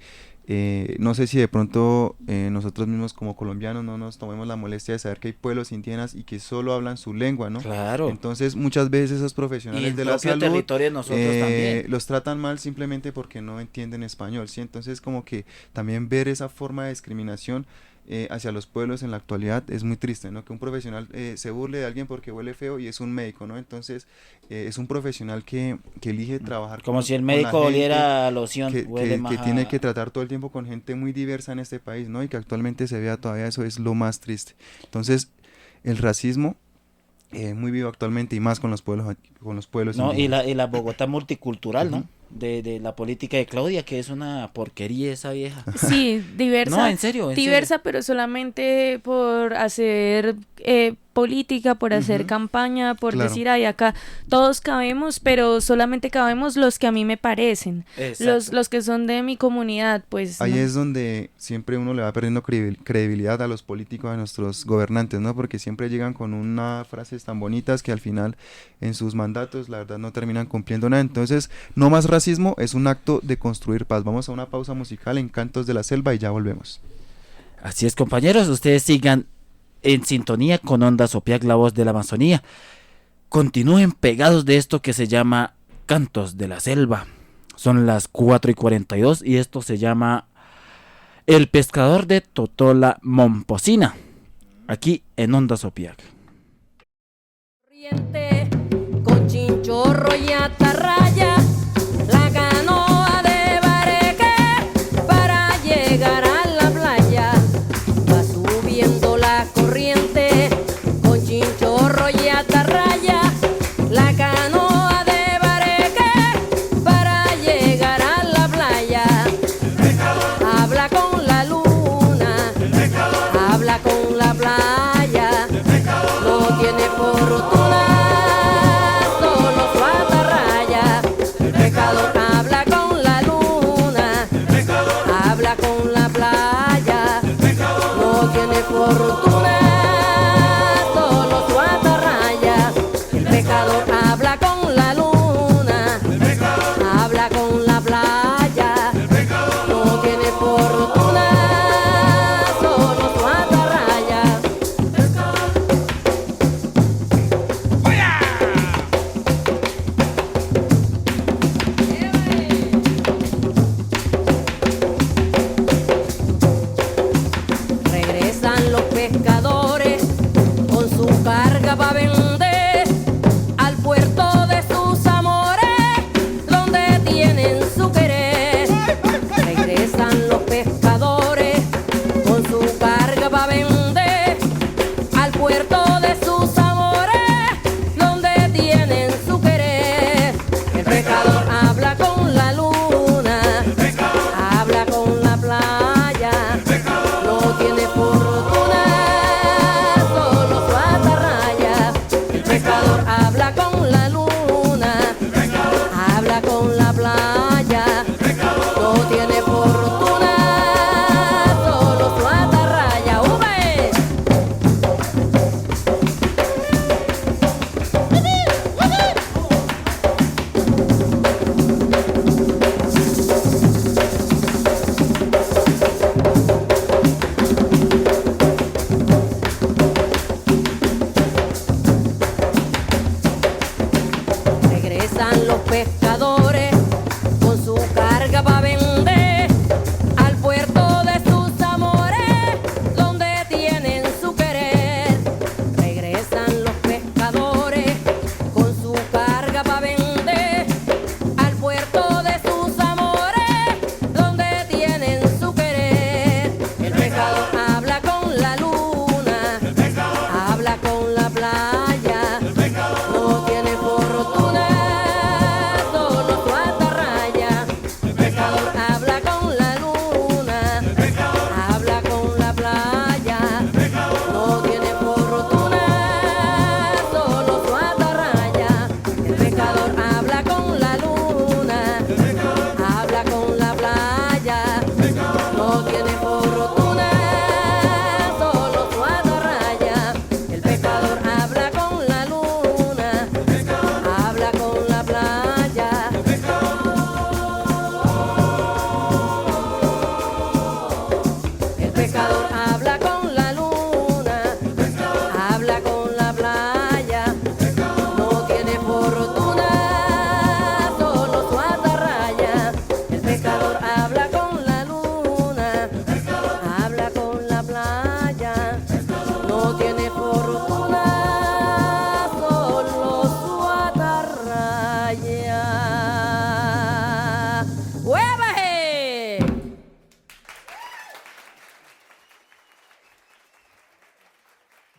no sé si de pronto nosotros mismos como colombianos no nos tomemos la molestia de saber que hay pueblos indígenas y que solo hablan su lengua, ¿no? Claro. Entonces muchas veces esos profesionales de la salud territorio nosotros también los tratan mal simplemente porque no entienden español, ¿sí? Entonces como que también ver esa forma de discriminación hacia los pueblos en la actualidad es muy triste, ¿no? Que un profesional se burle de alguien porque huele feo y es un médico, ¿no? Entonces es un profesional que elige trabajar como si el médico oliera a loción, que tiene que tratar todo el tiempo con gente muy diversa en este país, ¿no? Y que actualmente se vea todavía, eso es lo más triste. Entonces el racismo muy vivo actualmente y más con los pueblos no, indígenas. y la Bogotá multicultural, ¿no? De la política de Claudia, que es una porquería esa vieja. Sí, diversa. No, en serio. Diversa, pero solamente por hacer política, por hacer campaña, por decir, ay, acá todos cabemos, pero solamente cabemos los que a mí me parecen. Los que son de mi comunidad, pues. Ahí no. es donde siempre uno le va perdiendo credibilidad a los políticos, a nuestros gobernantes, ¿no? Porque siempre llegan con unas frases tan bonitas que al final en sus mandatos la verdad no terminan cumpliendo nada. Entonces, no más racismo, es un acto de construir paz. Vamos a una pausa musical en Cantos de la Selva y ya volvemos. Así es, compañeros, ustedes sigan en sintonía con Onda Sopiac, la voz de la Amazonía. Continúen pegados de esto que se llama Cantos de la Selva. Son las 4:42 y esto se llama El pescador de Totola Momposina, aquí en Onda Sopiac. Con chinchorro y atarraya, la canoa de Bareque para llegar a la playa. Va subiendo la corriente con chinchorro y atarraya, la canoa de Bareque para llegar a la playa. Habla con la luna, habla con la playa, no tiene fortuna. Fortuna, solo su atarraya. El pecador habla con la luna, habla con la playa. No tiene fortuna, solo su atarraya.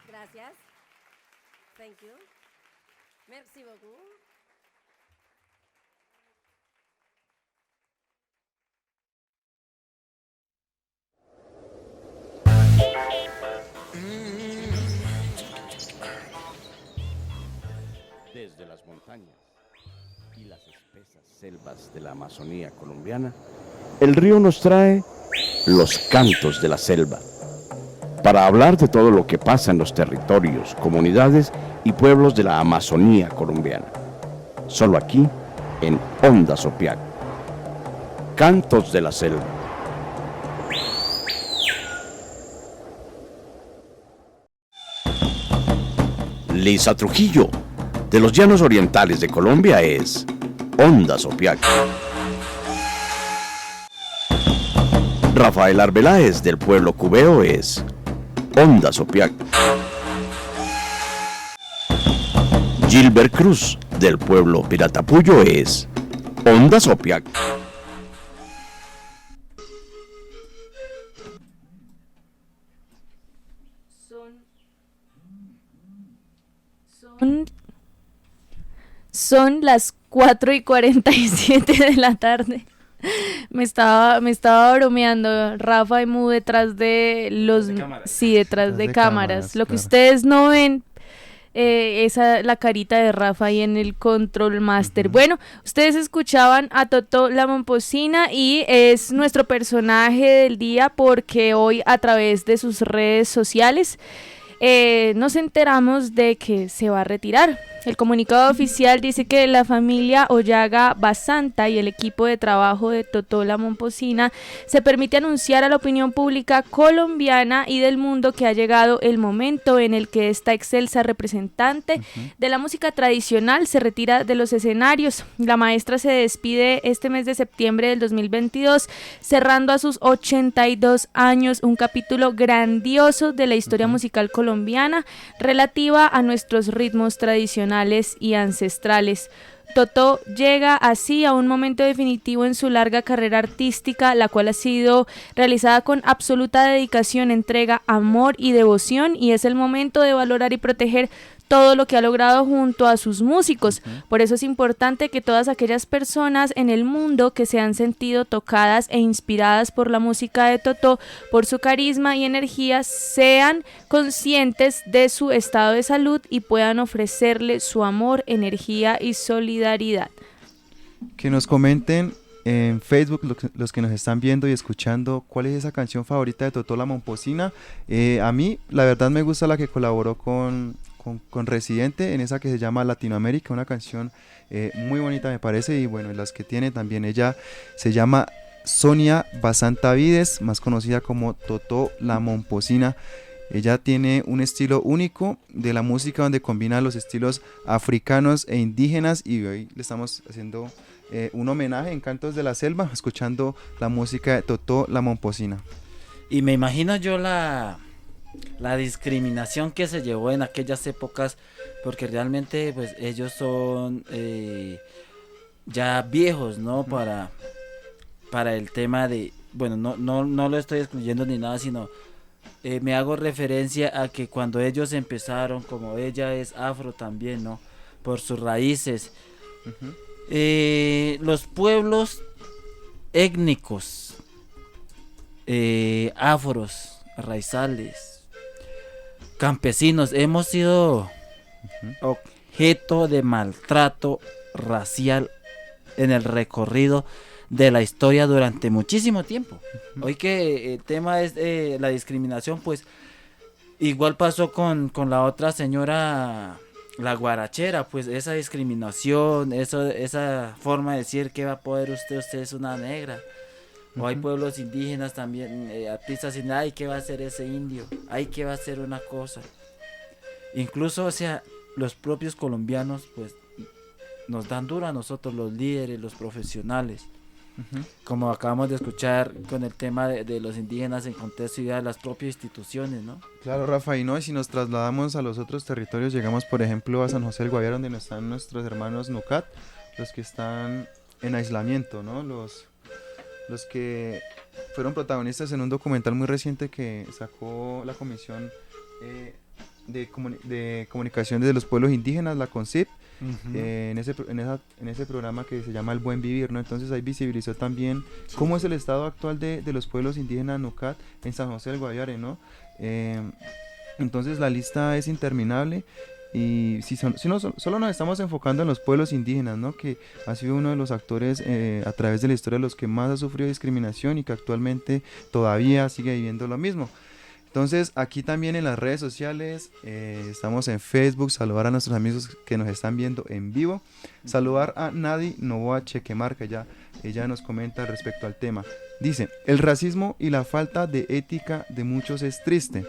Gracias. Thank you. Merci beaucoup. Desde las montañas y las espesas selvas de la Amazonía colombiana, el río nos trae los cantos de la selva, para hablar de todo lo que pasa en los territorios, comunidades y pueblos de la Amazonía colombiana. Solo aquí, en Onda Sopiac. Cantos de la selva. Lisa Trujillo, de los llanos orientales de Colombia, es Onda Sopiac. Rafael Arbeláez, del pueblo cubeo, es Onda Sopiac. Gilbert Cruz, del pueblo Piratapuyo, es Onda Sopiac. Son las 4:47 de la tarde. Me estaba bromeando. Rafa y Mu detrás de los... Sí, detrás de cámaras. Lo que ustedes no ven, la carita de Rafa ahí en el Control Master. Bueno, ustedes escuchaban a Totó la Momposina y es nuestro personaje del día porque hoy a través de sus redes sociales nos enteramos de que se va a retirar. El comunicado oficial dice que la familia Oyaga Basanta y el equipo de trabajo de Totó la Momposina se permite anunciar a la opinión pública colombiana y del mundo que ha llegado el momento en el que esta excelsa representante de la música tradicional se retira de los escenarios. La maestra se despide este mes de septiembre del 2022, cerrando a sus 82 años un capítulo grandioso de la historia musical colombiana relativa a nuestros ritmos tradicionales y ancestrales. Totó llega así a un momento definitivo en su larga carrera artística, la cual ha sido realizada con absoluta dedicación, entrega, amor y devoción, y es el momento de valorar y proteger todo lo que ha logrado junto a sus músicos. Por eso es importante que todas aquellas personas en el mundo que se han sentido tocadas e inspiradas por la música de Totó, por su carisma y energía, sean conscientes de su estado de salud y puedan ofrecerle su amor, energía y solidaridad. Que nos comenten en Facebook los que nos están viendo y escuchando cuál es esa canción favorita de Totó la Momposina. A mí la verdad me gusta la que colaboró con Residente, en esa que se llama Latinoamérica, una canción muy bonita me parece, y bueno, las que tiene también ella se llama Sonia Basanta Vides, más conocida como Totó la Momposina. Ella tiene un estilo único de la música donde combina los estilos africanos e indígenas, y hoy le estamos haciendo un homenaje en Cantos de la Selva, escuchando la música de Totó la Momposina. Y me imagino yo la discriminación que se llevó en aquellas épocas, porque realmente pues ellos son ya viejos, ¿no? Para el tema de, bueno, no lo estoy excluyendo ni nada, sino me hago referencia a que cuando ellos empezaron, como ella es afro también, ¿no? Por sus raíces, los pueblos étnicos, afros, raizales, campesinos, hemos sido objeto de maltrato racial en el recorrido de la historia durante muchísimo tiempo. Hoy que el tema es la discriminación, pues igual pasó con la otra señora, la guarachera, pues esa discriminación, esa forma de decir que va a poder usted es una negra. O hay pueblos indígenas también, artistas dicen, ay, ¿qué va a hacer ese indio? Ay, ¿qué va a hacer una cosa? Incluso, o sea, los propios colombianos, pues, nos dan duro a nosotros, los líderes, los profesionales. Como acabamos de escuchar con el tema de los indígenas en contexto y de las propias instituciones, ¿no? Claro, Rafa, y no, y si nos trasladamos a los otros territorios, llegamos, por ejemplo, a San José del Guaviare, donde están nuestros hermanos Nucat, los que están en aislamiento, ¿no? Los que fueron protagonistas en un documental muy reciente que sacó la Comisión de Comunicación de los Pueblos Indígenas, la CONCIP, en ese programa que se llama El Buen Vivir, ¿no? Entonces ahí visibilizó también cómo es el estado actual de los pueblos indígenas Nucat en San José del Guaviare, ¿no? Entonces la lista es interminable. Y solo nos estamos enfocando en los pueblos indígenas, ¿no? Que ha sido uno de los actores a través de la historia los que más ha sufrido discriminación y que actualmente todavía sigue viviendo lo mismo. Entonces aquí también en las redes sociales estamos en Facebook, saludar a nuestros amigos que nos están viendo en vivo, saludar a Nadi Novoa Chequemar, que ella nos comenta respecto al tema. Dice: el racismo y la falta de ética de muchos es triste.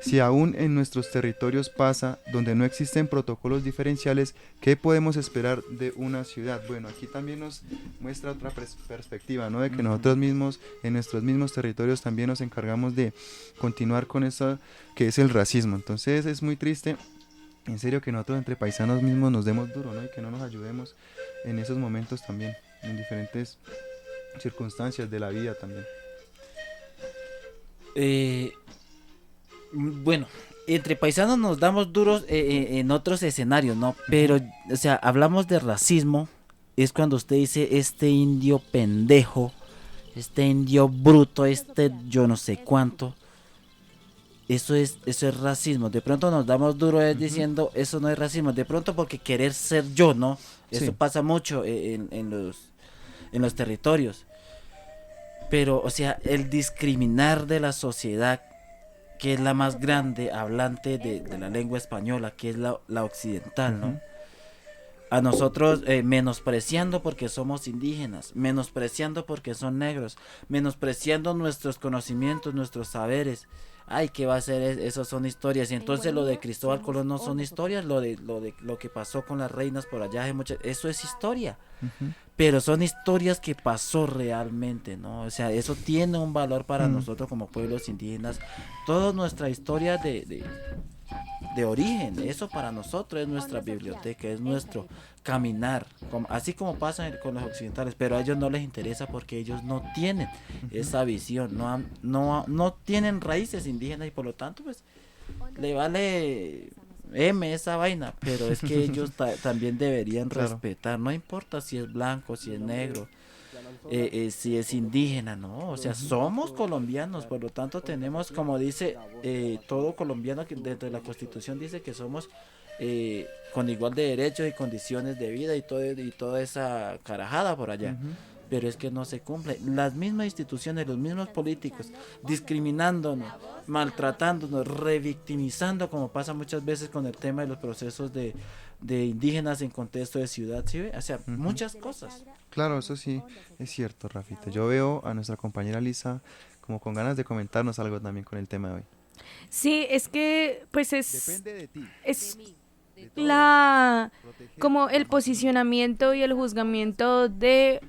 Si aún en nuestros territorios pasa, donde no existen protocolos diferenciales, ¿qué podemos esperar de una ciudad? Bueno, aquí también nos muestra otra perspectiva, ¿no? De que nosotros mismos, en nuestros mismos territorios, también nos encargamos de continuar con eso que es el racismo. Entonces es muy triste, en serio, que nosotros entre paisanos mismos nos demos duro, ¿no? Y que no nos ayudemos en esos momentos también, en diferentes circunstancias de la vida también. Bueno, entre paisanos nos damos duros en otros escenarios, ¿no? Pero, o sea, hablamos de racismo, es cuando usted dice este indio pendejo, este indio bruto, este yo no sé cuánto. Eso es racismo. De pronto nos damos duro diciendo eso no es racismo. De pronto porque querer ser yo, ¿no? Eso pasa mucho en los territorios. Pero, o sea, el discriminar de la sociedad, que es la más grande hablante de la lengua española, que es la occidental, ¿no? A nosotros menospreciando porque somos indígenas, menospreciando porque son negros, menospreciando nuestros conocimientos, nuestros saberes. Ay, ¿qué va a ser? Eso son historias. Y entonces lo de Cristóbal Colón no son historias, lo que pasó con las reinas por allá, eso es historia. Pero son historias que pasó realmente, ¿no? O sea, eso tiene un valor para nosotros como pueblos indígenas. Toda nuestra historia de origen, eso para nosotros es nuestra biblioteca, es nuestro caminar, así como pasa con los occidentales, pero a ellos no les interesa porque ellos no tienen esa visión, no tienen raíces indígenas y por lo tanto pues le vale esa vaina, pero es que ellos también deberían respetar, no importa si es blanco, si es negro, si es indígena, ¿no? O sea, somos colombianos, por lo tanto tenemos, como dice todo colombiano que dentro de la Constitución dice que somos con igual de derechos y condiciones de vida y toda esa carajada por allá. Pero es que no se cumple. Las mismas instituciones, los mismos políticos, discriminándonos, maltratándonos, revictimizando, como pasa muchas veces con el tema de los procesos de indígenas en contexto de ciudad, ¿sí ve? O sea, muchas cosas. Claro, eso sí es cierto, Rafita. Yo veo a nuestra compañera Lisa como con ganas de comentarnos algo también con el tema de hoy. Sí, es que pues depende de ti. Es como el posicionamiento y el juzgamiento de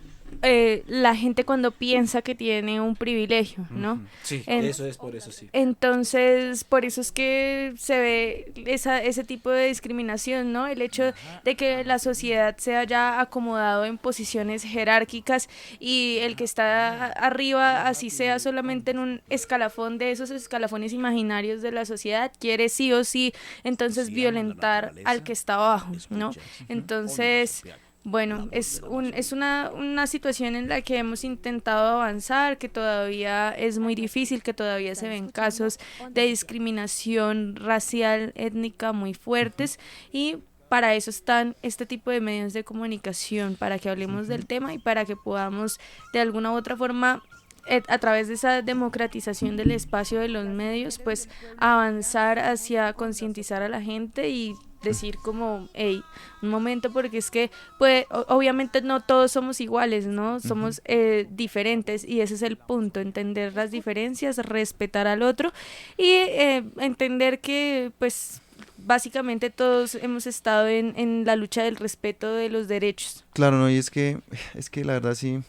la gente cuando piensa que tiene un privilegio, ¿no? Sí, eso es por eso, sí. Entonces, por eso es que se ve ese tipo de discriminación, ¿no? El hecho de que la sociedad se haya acomodado en posiciones jerárquicas y el que está arriba, así sea solamente en un escalafón de esos escalafones imaginarios de la sociedad, quiere sí o sí, entonces violentar al que está abajo, ¿no? Entonces, bueno, es una situación en la que hemos intentado avanzar, que todavía es muy difícil, que todavía se ven casos de discriminación racial, étnica muy fuertes, y para eso están este tipo de medios de comunicación, para que hablemos del tema y para que podamos de alguna u otra forma, a través de esa democratización del espacio de los medios, pues avanzar hacia concientizar a la gente y decir como, hey, un momento, porque es que pues obviamente no todos somos iguales, ¿no? Somos diferentes, y ese es el punto, entender las diferencias, respetar al otro y entender que pues básicamente todos hemos estado en la lucha del respeto de los derechos. Yo no, y es que la verdad sí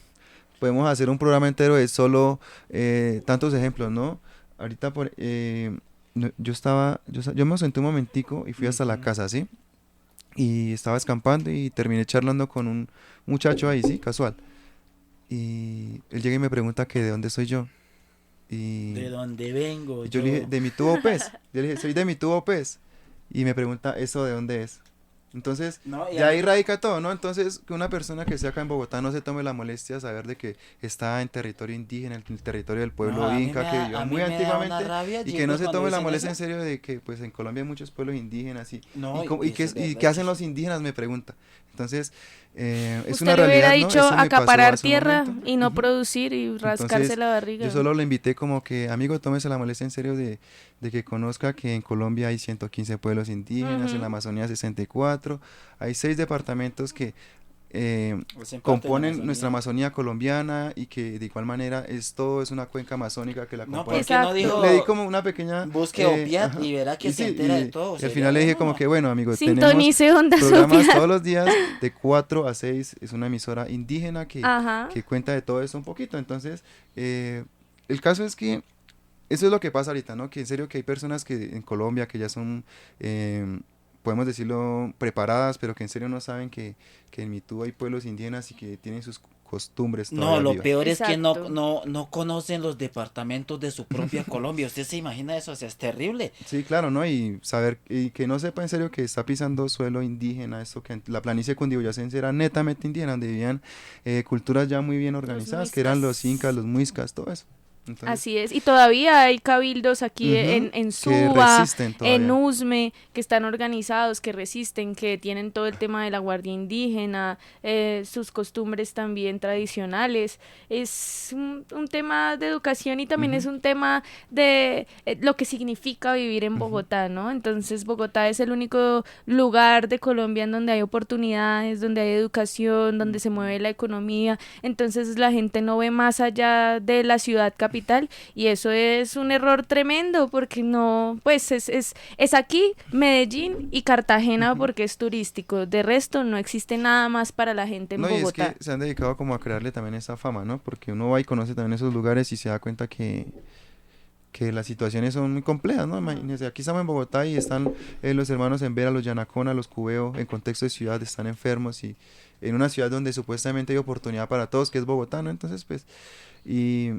podemos hacer un programa entero de solo tantos ejemplos, ¿no? Ahorita yo me senté un momentico y fui hasta la casa, ¿sí? Y estaba escampando y terminé charlando con un muchacho ahí, ¿sí? Casual. Y él llega y me pregunta que de dónde soy yo. Y ¿de dónde vengo? Yo le dije, de mi tubo pez. Yo le dije, soy de mi tubo pez. y me pregunta, ¿eso de dónde es? Entonces, No, ya ahí radica todo, ¿no? Entonces, que una persona que esté acá en Bogotá no se tome la molestia de saber de que está en territorio indígena, en el territorio del pueblo inca, que vivió muy antiguamente, y que no se tome la molestia en serio de que, pues, en Colombia hay muchos pueblos indígenas, y ¿qué hacen los indígenas? Me pregunta. Entonces, es una realidad, ¿no? Usted le hubiera dicho Eso me pasó acaparar hace un tierra momento. y no producir y rascarse Entonces, la barriga. yo solo le invité como que, amigo, tómese la molestia en serio de que conozca que en Colombia hay 115 pueblos indígenas, en la Amazonía 64, hay 6 departamentos que componen nuestra Amazonía colombiana y que de igual manera todo es una cuenca amazónica que la compone. ¿por qué no dijo, le di como una pequeña busque Opiat y verá que se entera de todo? Y al final le dije como que bueno, amigos, sintonice Ondas programas Opiat todos los días de 4 a 6, es una emisora indígena que cuenta de todo eso un poquito. Entonces, el caso es que eso es lo que pasa ahorita, ¿no? Que en serio que hay personas que en Colombia que ya son, podemos decirlo, preparadas, pero que en serio no saben que en Mitú hay pueblos indígenas y que tienen sus costumbres. No, lo peor es que no conocen los departamentos de su propia Colombia. ¿Usted se imagina eso? O sea, es terrible. Sí, claro, ¿no? Y saber, y que no sepa en serio que está pisando suelo indígena, esto que la planicie cundiboyacense era netamente indígena, donde vivían culturas ya muy bien organizadas, que eran los incas, los muiscas, todo eso. Entonces, así es, y todavía hay cabildos aquí en Suba, en Usme, que están organizados, que resisten, que tienen todo el tema de la guardia indígena, sus costumbres también tradicionales. Es un tema de educación y también es un tema de lo que significa vivir en Bogotá, ¿no? Entonces Bogotá es el único lugar de Colombia en donde hay oportunidades, donde hay educación, donde se mueve la economía. Entonces la gente no ve más allá de la ciudad capital, y eso es un error tremendo porque no, pues es aquí Medellín y Cartagena porque es turístico, de resto no existe nada más para la gente en Bogotá. Y es que se han dedicado como a crearle también esa fama, ¿no? Porque uno va y conoce también esos lugares y se da cuenta que las situaciones son muy complejas, ¿no? Imagínense, aquí estamos en Bogotá y están los hermanos en Vera, los Yanacona, los Cubeo, en contexto de ciudad, están enfermos y en una ciudad donde supuestamente hay oportunidad para todos, que es Bogotá, ¿no? Entonces, pues, y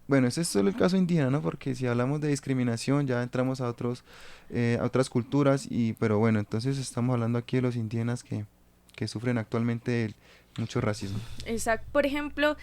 bueno, ese es solo el caso indígena, ¿no? Porque si hablamos de discriminación ya entramos a otras culturas, pero bueno, entonces estamos hablando aquí de los indígenas que sufren actualmente mucho racismo. Exacto. Por ejemplo,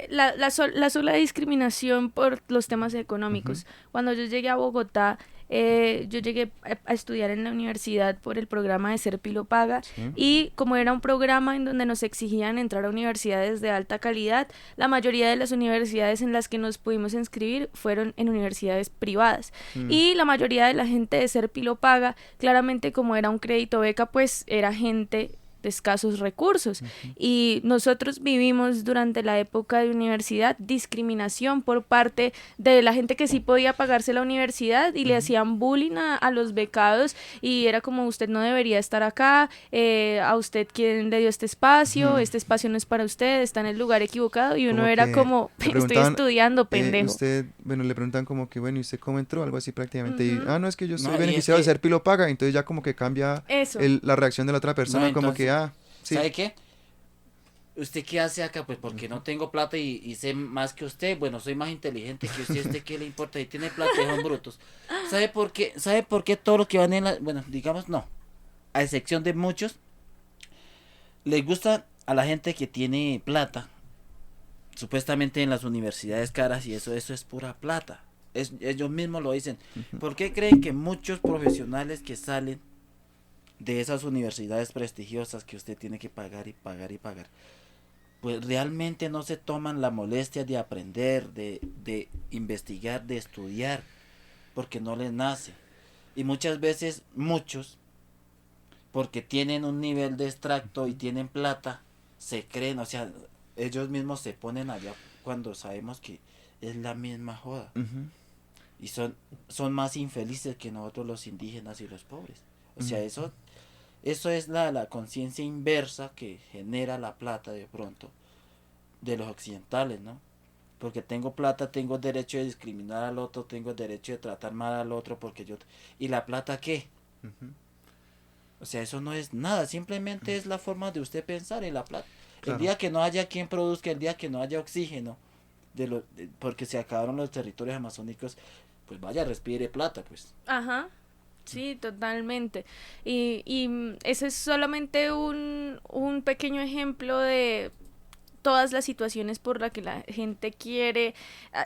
la sola discriminación por los temas económicos. Cuando yo llegué a Bogotá, yo llegué a estudiar en la universidad por el programa de Ser Pilo Paga, y como era un programa en donde nos exigían entrar a universidades de alta calidad, la mayoría de las universidades en las que nos pudimos inscribir fueron en universidades privadas, y la mayoría de la gente de Ser Pilo Paga, claramente como era un crédito beca, pues era gente de escasos recursos, y nosotros vivimos durante la época de universidad discriminación por parte de la gente que sí podía pagarse la universidad y le hacían bullying a los becados, y era como: usted no debería estar acá, a usted quién le dio este espacio no es para usted, está en el lugar equivocado, y uno como era como: estoy estudiando, pendejo. Le preguntan como que, bueno, ¿y usted cómo entró? Algo así prácticamente, y no, es que yo soy beneficiado de Ser Pilo Paga, entonces ya como que cambia la reacción de la otra persona, como entonces, que sí. ¿Sabe qué? ¿Usted qué hace acá? Pues porque no tengo plata y sé más que usted. Bueno, soy más inteligente que usted. ¿Usted qué le importa? Si tiene plata, son brutos. ¿Sabe por qué? ¿Sabe por qué todo lo que van en la... Bueno, digamos no. A excepción de muchos, les gusta a la gente que tiene plata. Supuestamente en las universidades caras, y eso es pura plata. Ellos mismos lo dicen. ¿Por qué creen que muchos profesionales que salen de esas universidades prestigiosas que usted tiene que pagar y pagar y pagar, pues realmente no se toman la molestia de aprender, de investigar, de estudiar, porque no les nace? Y muchas veces muchos, porque tienen un nivel de extracto y tienen plata, se creen, o sea, ellos mismos se ponen allá cuando sabemos que es la misma joda. Y son más infelices que nosotros los indígenas y los pobres. O sea, eso es la conciencia inversa que genera la plata de pronto de los occidentales, ¿no? Porque tengo plata, tengo derecho de discriminar al otro, tengo derecho de tratar mal al otro porque yo... ¿Y la plata qué? O sea, eso no es nada, simplemente es la forma de usted pensar en la plata. Claro. El día que no haya quien produzca, el día que no haya oxígeno, porque se acabaron los territorios amazónicos, pues vaya, respire plata, pues. Ajá. Sí, totalmente. Y ese es solamente un pequeño ejemplo de todas las situaciones por las que la gente quiere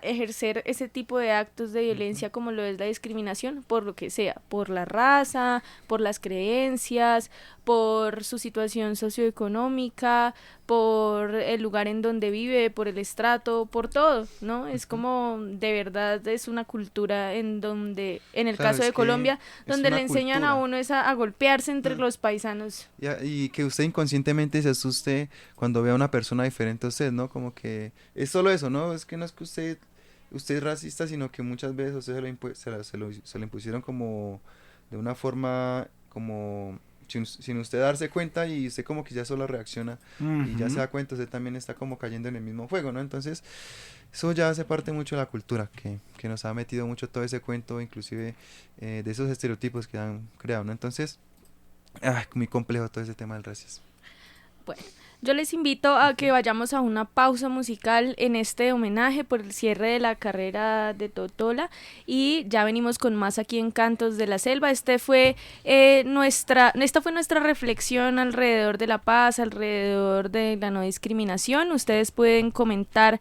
ejercer ese tipo de actos de violencia, como lo es la discriminación, por lo que sea, por la raza, por las creencias, por su situación socioeconómica, por el lugar en donde vive, por el estrato, por todo, ¿no? Es como, de verdad, es una cultura en donde, en el caso de Colombia, donde le enseñan a uno es a golpearse entre los paisanos. Y que usted inconscientemente se asuste cuando ve a una persona diferente a usted, ¿no? Como que es solo eso, ¿no? Es que no es que usted es racista, sino que muchas veces usted se lo impusieron como de una forma como sin usted darse cuenta, y usted como que ya solo reacciona y ya se da cuenta, usted también está como cayendo en el mismo fuego, ¿no? Entonces eso ya hace parte mucho de la cultura que nos ha metido mucho todo ese cuento, inclusive de esos estereotipos que han creado, ¿no? Entonces muy complejo todo ese tema del racismo. Bueno, yo les invito a que vayamos a una pausa musical en este homenaje por el cierre de la carrera de Totola, y ya venimos con más aquí en Cantos de la Selva. Esta fue nuestra reflexión alrededor de la paz, alrededor de la no discriminación. Ustedes pueden comentar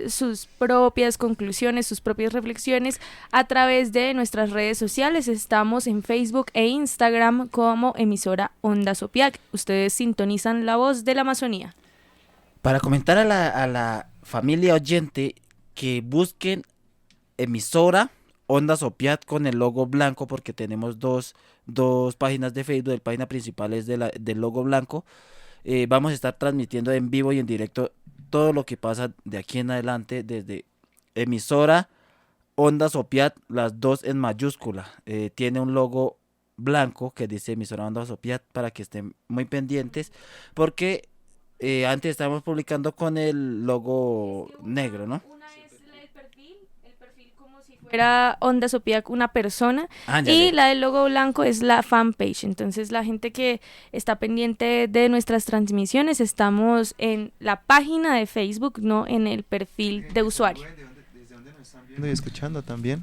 sus propias conclusiones, sus propias reflexiones a través de nuestras redes sociales. Estamos en Facebook e Instagram como emisora Onda Sopiac. Ustedes sintonizan La Voz de la Amazonía. Para comentar a la familia oyente que busquen emisora Onda Sopiat con el logo blanco, porque tenemos dos páginas de Facebook. La página principal es del logo blanco. Vamos a estar transmitiendo en vivo y en directo todo lo que pasa de aquí en adelante desde emisora Onda Sopiat, las dos en mayúscula. Tiene un logo blanco que dice emisora Onda Sopiat, para que estén muy pendientes, porque antes estábamos publicando con el logo negro, ¿no? Una es el perfil como si fuera Onda Sopiac, una persona, y la del logo blanco es la fanpage. Entonces la gente que está pendiente de nuestras transmisiones, estamos en la página de Facebook, no en el perfil de usuario. ¿Desde dónde nos están viendo y escuchando también?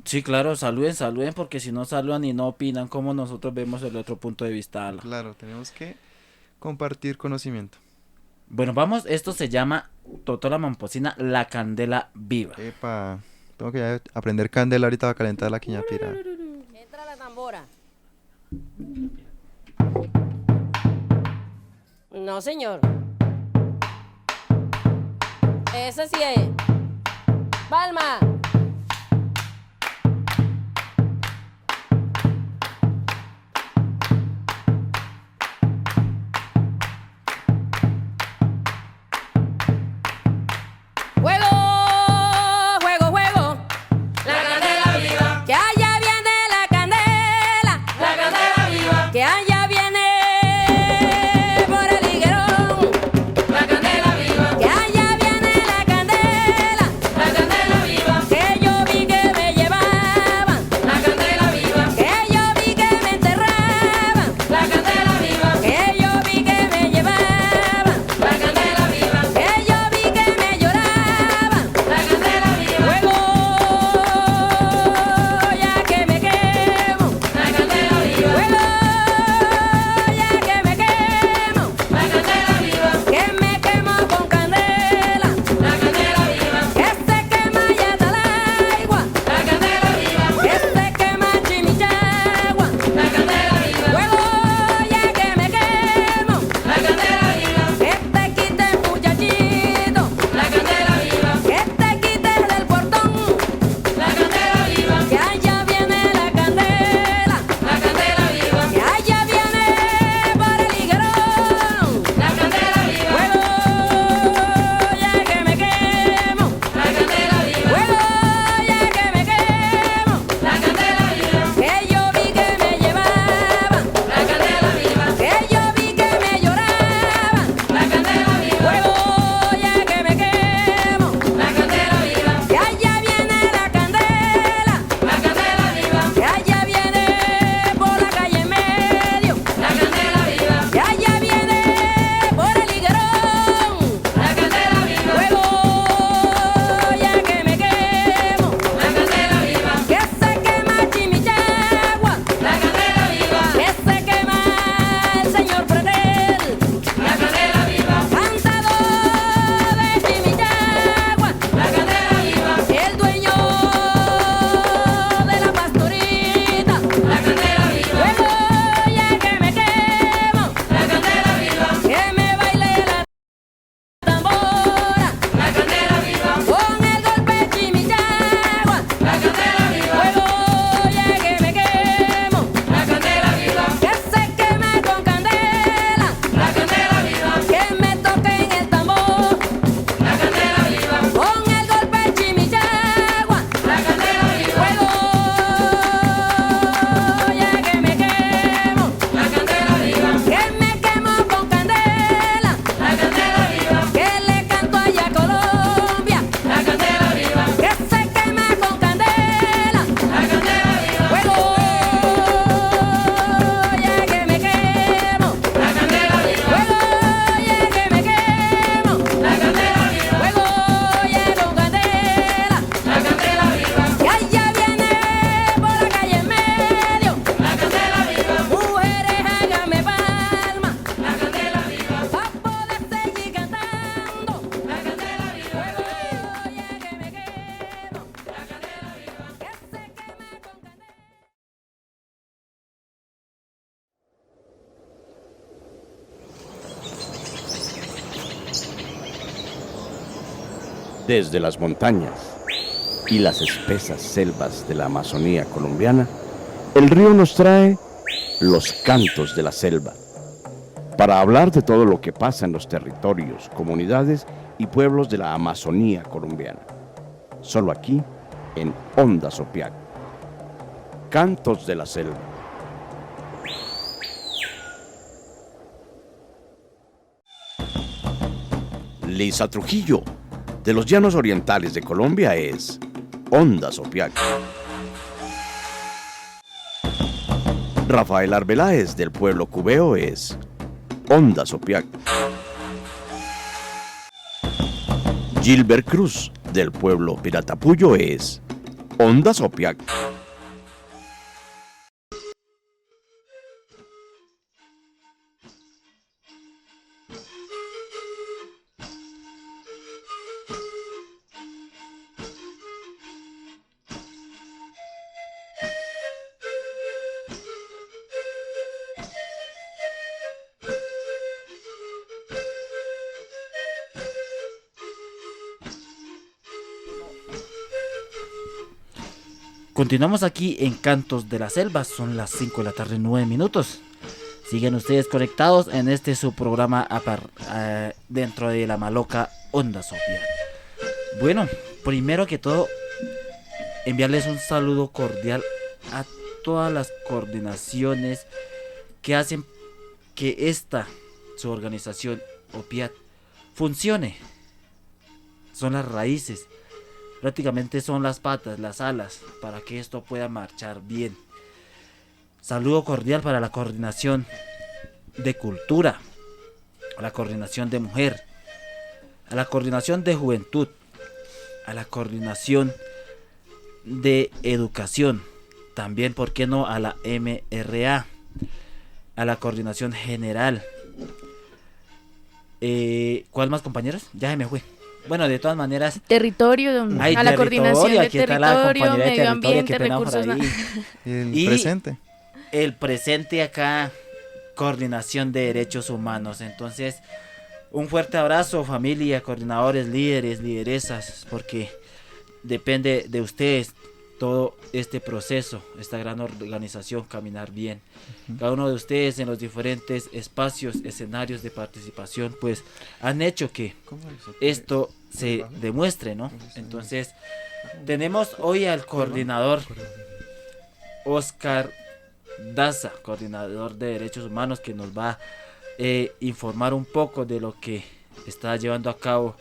Sí, claro, saluden, porque si no saludan y no opinan como nosotros vemos el otro punto de vista. Claro, tenemos que compartir conocimiento. Bueno, vamos, esto se llama Totola Momposina, la candela viva. Epa, tengo que aprender candela ahorita para calentar la quiñapira. Entra la tambora. No, señor. Ese sí es. Palma. Que Desde las montañas y las espesas selvas de la Amazonía colombiana, el río nos trae los cantos de la selva, para hablar de todo lo que pasa en los territorios, comunidades y pueblos de la Amazonía colombiana. Solo aquí, en Onda Sopiac. Cantos de la selva. Lisa Trujillo, de los llanos orientales de Colombia, es Onda Sopiac. Rafael Arbeláez, del pueblo cubeo, es Onda Sopiac. Gilbert Cruz, del pueblo Piratapuyo, es Onda Sopiac. Continuamos aquí en Cantos de la Selva, son las 5 de la tarde, 9 minutos. Siguen ustedes conectados en este su programa dentro de la maloca Onda Sopiac. Bueno, primero que todo, enviarles un saludo cordial a todas las coordinaciones que hacen que su organización OPIAT funcione. Son las raíces. Prácticamente son las patas, las alas, para que esto pueda marchar bien. Saludo cordial para la coordinación de cultura, a la coordinación de mujer, a la coordinación de juventud, a la coordinación de educación, también, ¿por qué no?, a la MRA, a la coordinación general. ¿Cuál más, compañeros? Ya se me fue. Bueno, de todas maneras, territorio, a la coordinación de territorio, medio ambiente, recursos. El presente acá, coordinación de derechos humanos. Entonces, un fuerte abrazo, familia, coordinadores, líderes, lideresas, porque depende de ustedes todo este proceso, esta gran organización caminar bien. Cada uno de ustedes en los diferentes espacios, escenarios de participación, pues han hecho que esto se demuestre, ¿no? Entonces, tenemos hoy al coordinador Oscar Daza, coordinador de derechos humanos, que nos va a informar un poco de lo que está llevando a cabo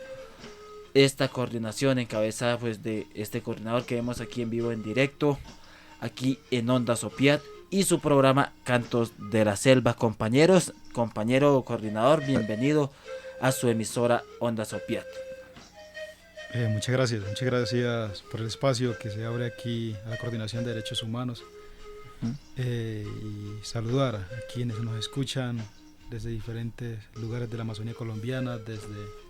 esta coordinación, encabezada pues de este coordinador que vemos aquí en vivo, en directo, aquí en Onda Sopiat, y su programa Cantos de la Selva. Compañero coordinador, bienvenido a su emisora Onda Sopiat. Muchas gracias por el espacio que se abre aquí a la coordinación de derechos humanos. Y saludar a quienes nos escuchan desde diferentes lugares de la Amazonía colombiana, desde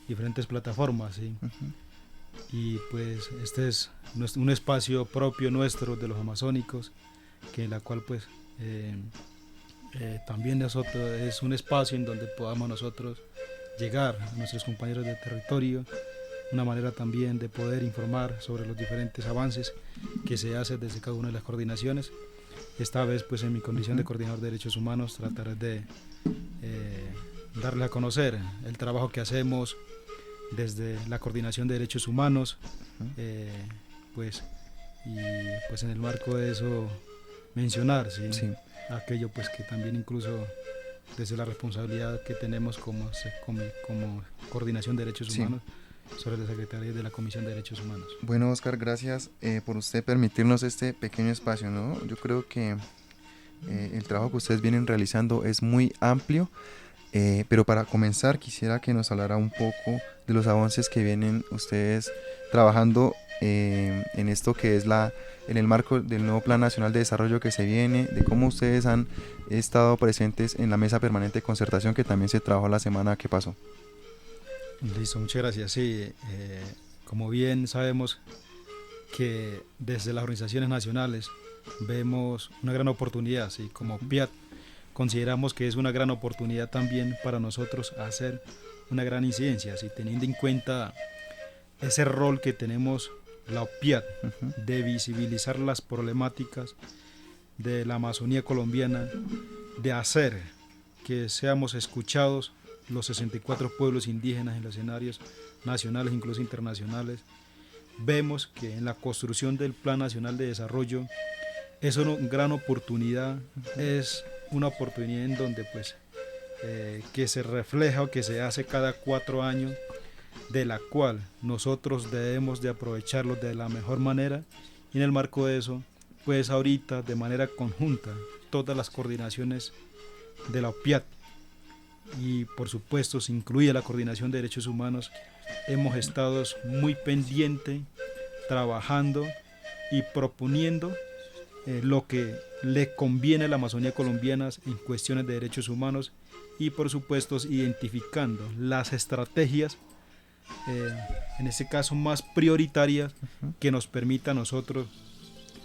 diferentes plataformas, ¿sí? Y pues este es un espacio propio nuestro de los amazónicos, que en la cual pues también nosotros es un espacio en donde podamos nosotros llegar a nuestros compañeros de territorio, una manera también de poder informar sobre los diferentes avances que se hacen desde cada una de las coordinaciones. Esta vez pues en mi condición de coordinador de derechos humanos trataré de darle a conocer el trabajo que hacemos desde la coordinación de derechos humanos, pues en el marco de eso mencionar, ¿sí? Sí, aquello pues que también incluso desde la responsabilidad que tenemos como coordinación de derechos humanos, sobre la Secretaría de la Comisión de Derechos Humanos. Bueno, Oscar, gracias por usted permitirnos este pequeño espacio, ¿no? Yo creo que el trabajo que ustedes vienen realizando es muy amplio, pero para comenzar quisiera que nos hablara un poco de los avances que vienen ustedes trabajando en esto que es en el marco del nuevo Plan Nacional de Desarrollo que se viene, de cómo ustedes han estado presentes en la mesa permanente de concertación que también se trabajó la semana que pasó. Listo, muchas gracias. Sí, como bien sabemos que desde las organizaciones nacionales vemos una gran oportunidad, ¿sí? Como PIAT consideramos que es una gran oportunidad también para nosotros hacer una gran incidencia, ¿sí? Teniendo en cuenta ese rol que tenemos la OPIAT de visibilizar las problemáticas de la Amazonía colombiana, de hacer que seamos escuchados los 64 pueblos indígenas en los escenarios nacionales, incluso internacionales. Vemos que en la construcción del Plan Nacional de Desarrollo es una gran oportunidad, es una oportunidad en donde pues que se refleja o que se hace cada 4 años, de la cual nosotros debemos de aprovecharlo de la mejor manera, y en el marco de eso, pues ahorita de manera conjunta, todas las coordinaciones de la OPIAT, y por supuesto se incluye la Coordinación de Derechos Humanos, hemos estado muy pendientes, trabajando y proponiendo lo que le conviene a la Amazonía colombiana en cuestiones de derechos humanos, y por supuesto identificando las estrategias, en este caso más prioritarias, que nos permita a nosotros,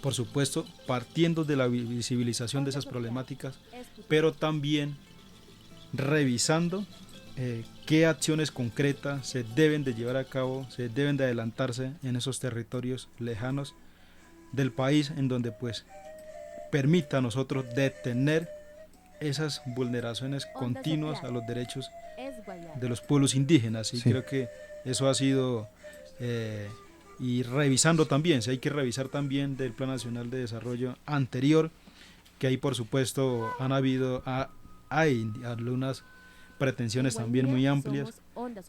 por supuesto, partiendo de la visibilización de esas problemáticas, pero también revisando qué acciones concretas se deben de llevar a cabo, se deben de adelantarse en esos territorios lejanos del país, en donde pues permita a nosotros detener esas vulneraciones continuas a los derechos de los pueblos indígenas. Y creo que eso ha sido, y revisando también, si hay que revisar también del Plan Nacional de Desarrollo anterior, que ahí por supuesto hay algunas pretensiones también muy amplias,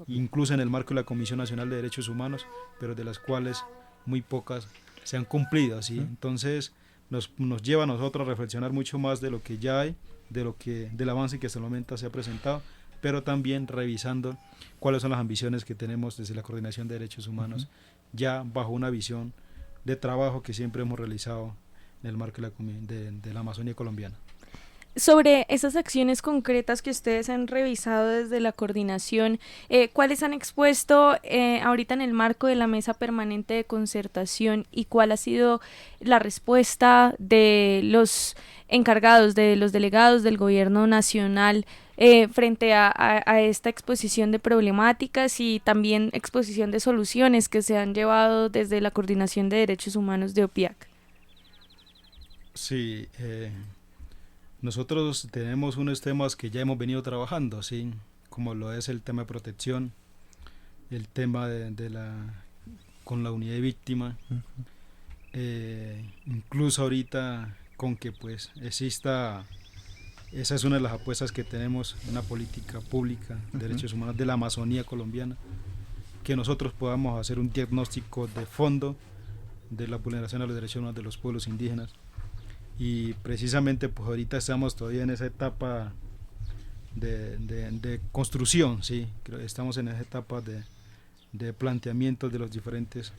incluso en el marco de la Comisión Nacional de Derechos Humanos, pero de las cuales muy pocas se han cumplido, ¿sí? Entonces nos lleva a nosotros a reflexionar mucho más de lo que ya hay, del avance que hasta el momento se ha presentado, pero también revisando cuáles son las ambiciones que tenemos desde la Coordinación de Derechos Humanos, ya bajo una visión de trabajo que siempre hemos realizado en el marco de la Amazonía colombiana. Sobre esas acciones concretas que ustedes han revisado desde la coordinación, ¿cuáles han expuesto ahorita en el marco de la mesa permanente de concertación, y cuál ha sido la respuesta de los encargados, de los delegados del gobierno nacional frente a esta exposición de problemáticas y también exposición de soluciones que se han llevado desde la Coordinación de Derechos Humanos de OPIAC? Sí, nosotros tenemos unos temas que ya hemos venido trabajando, ¿sí? Como lo es el tema de protección, el tema con la unidad de víctima, incluso ahorita con que pues exista, esa es una de las apuestas que tenemos, una política pública de derechos humanos de la Amazonía colombiana, que nosotros podamos hacer un diagnóstico de fondo de la vulneración a los derechos humanos de los pueblos indígenas. Y precisamente pues ahorita estamos todavía en esa etapa de construcción, ¿sí? Estamos en esa etapa de planteamiento de los diferentes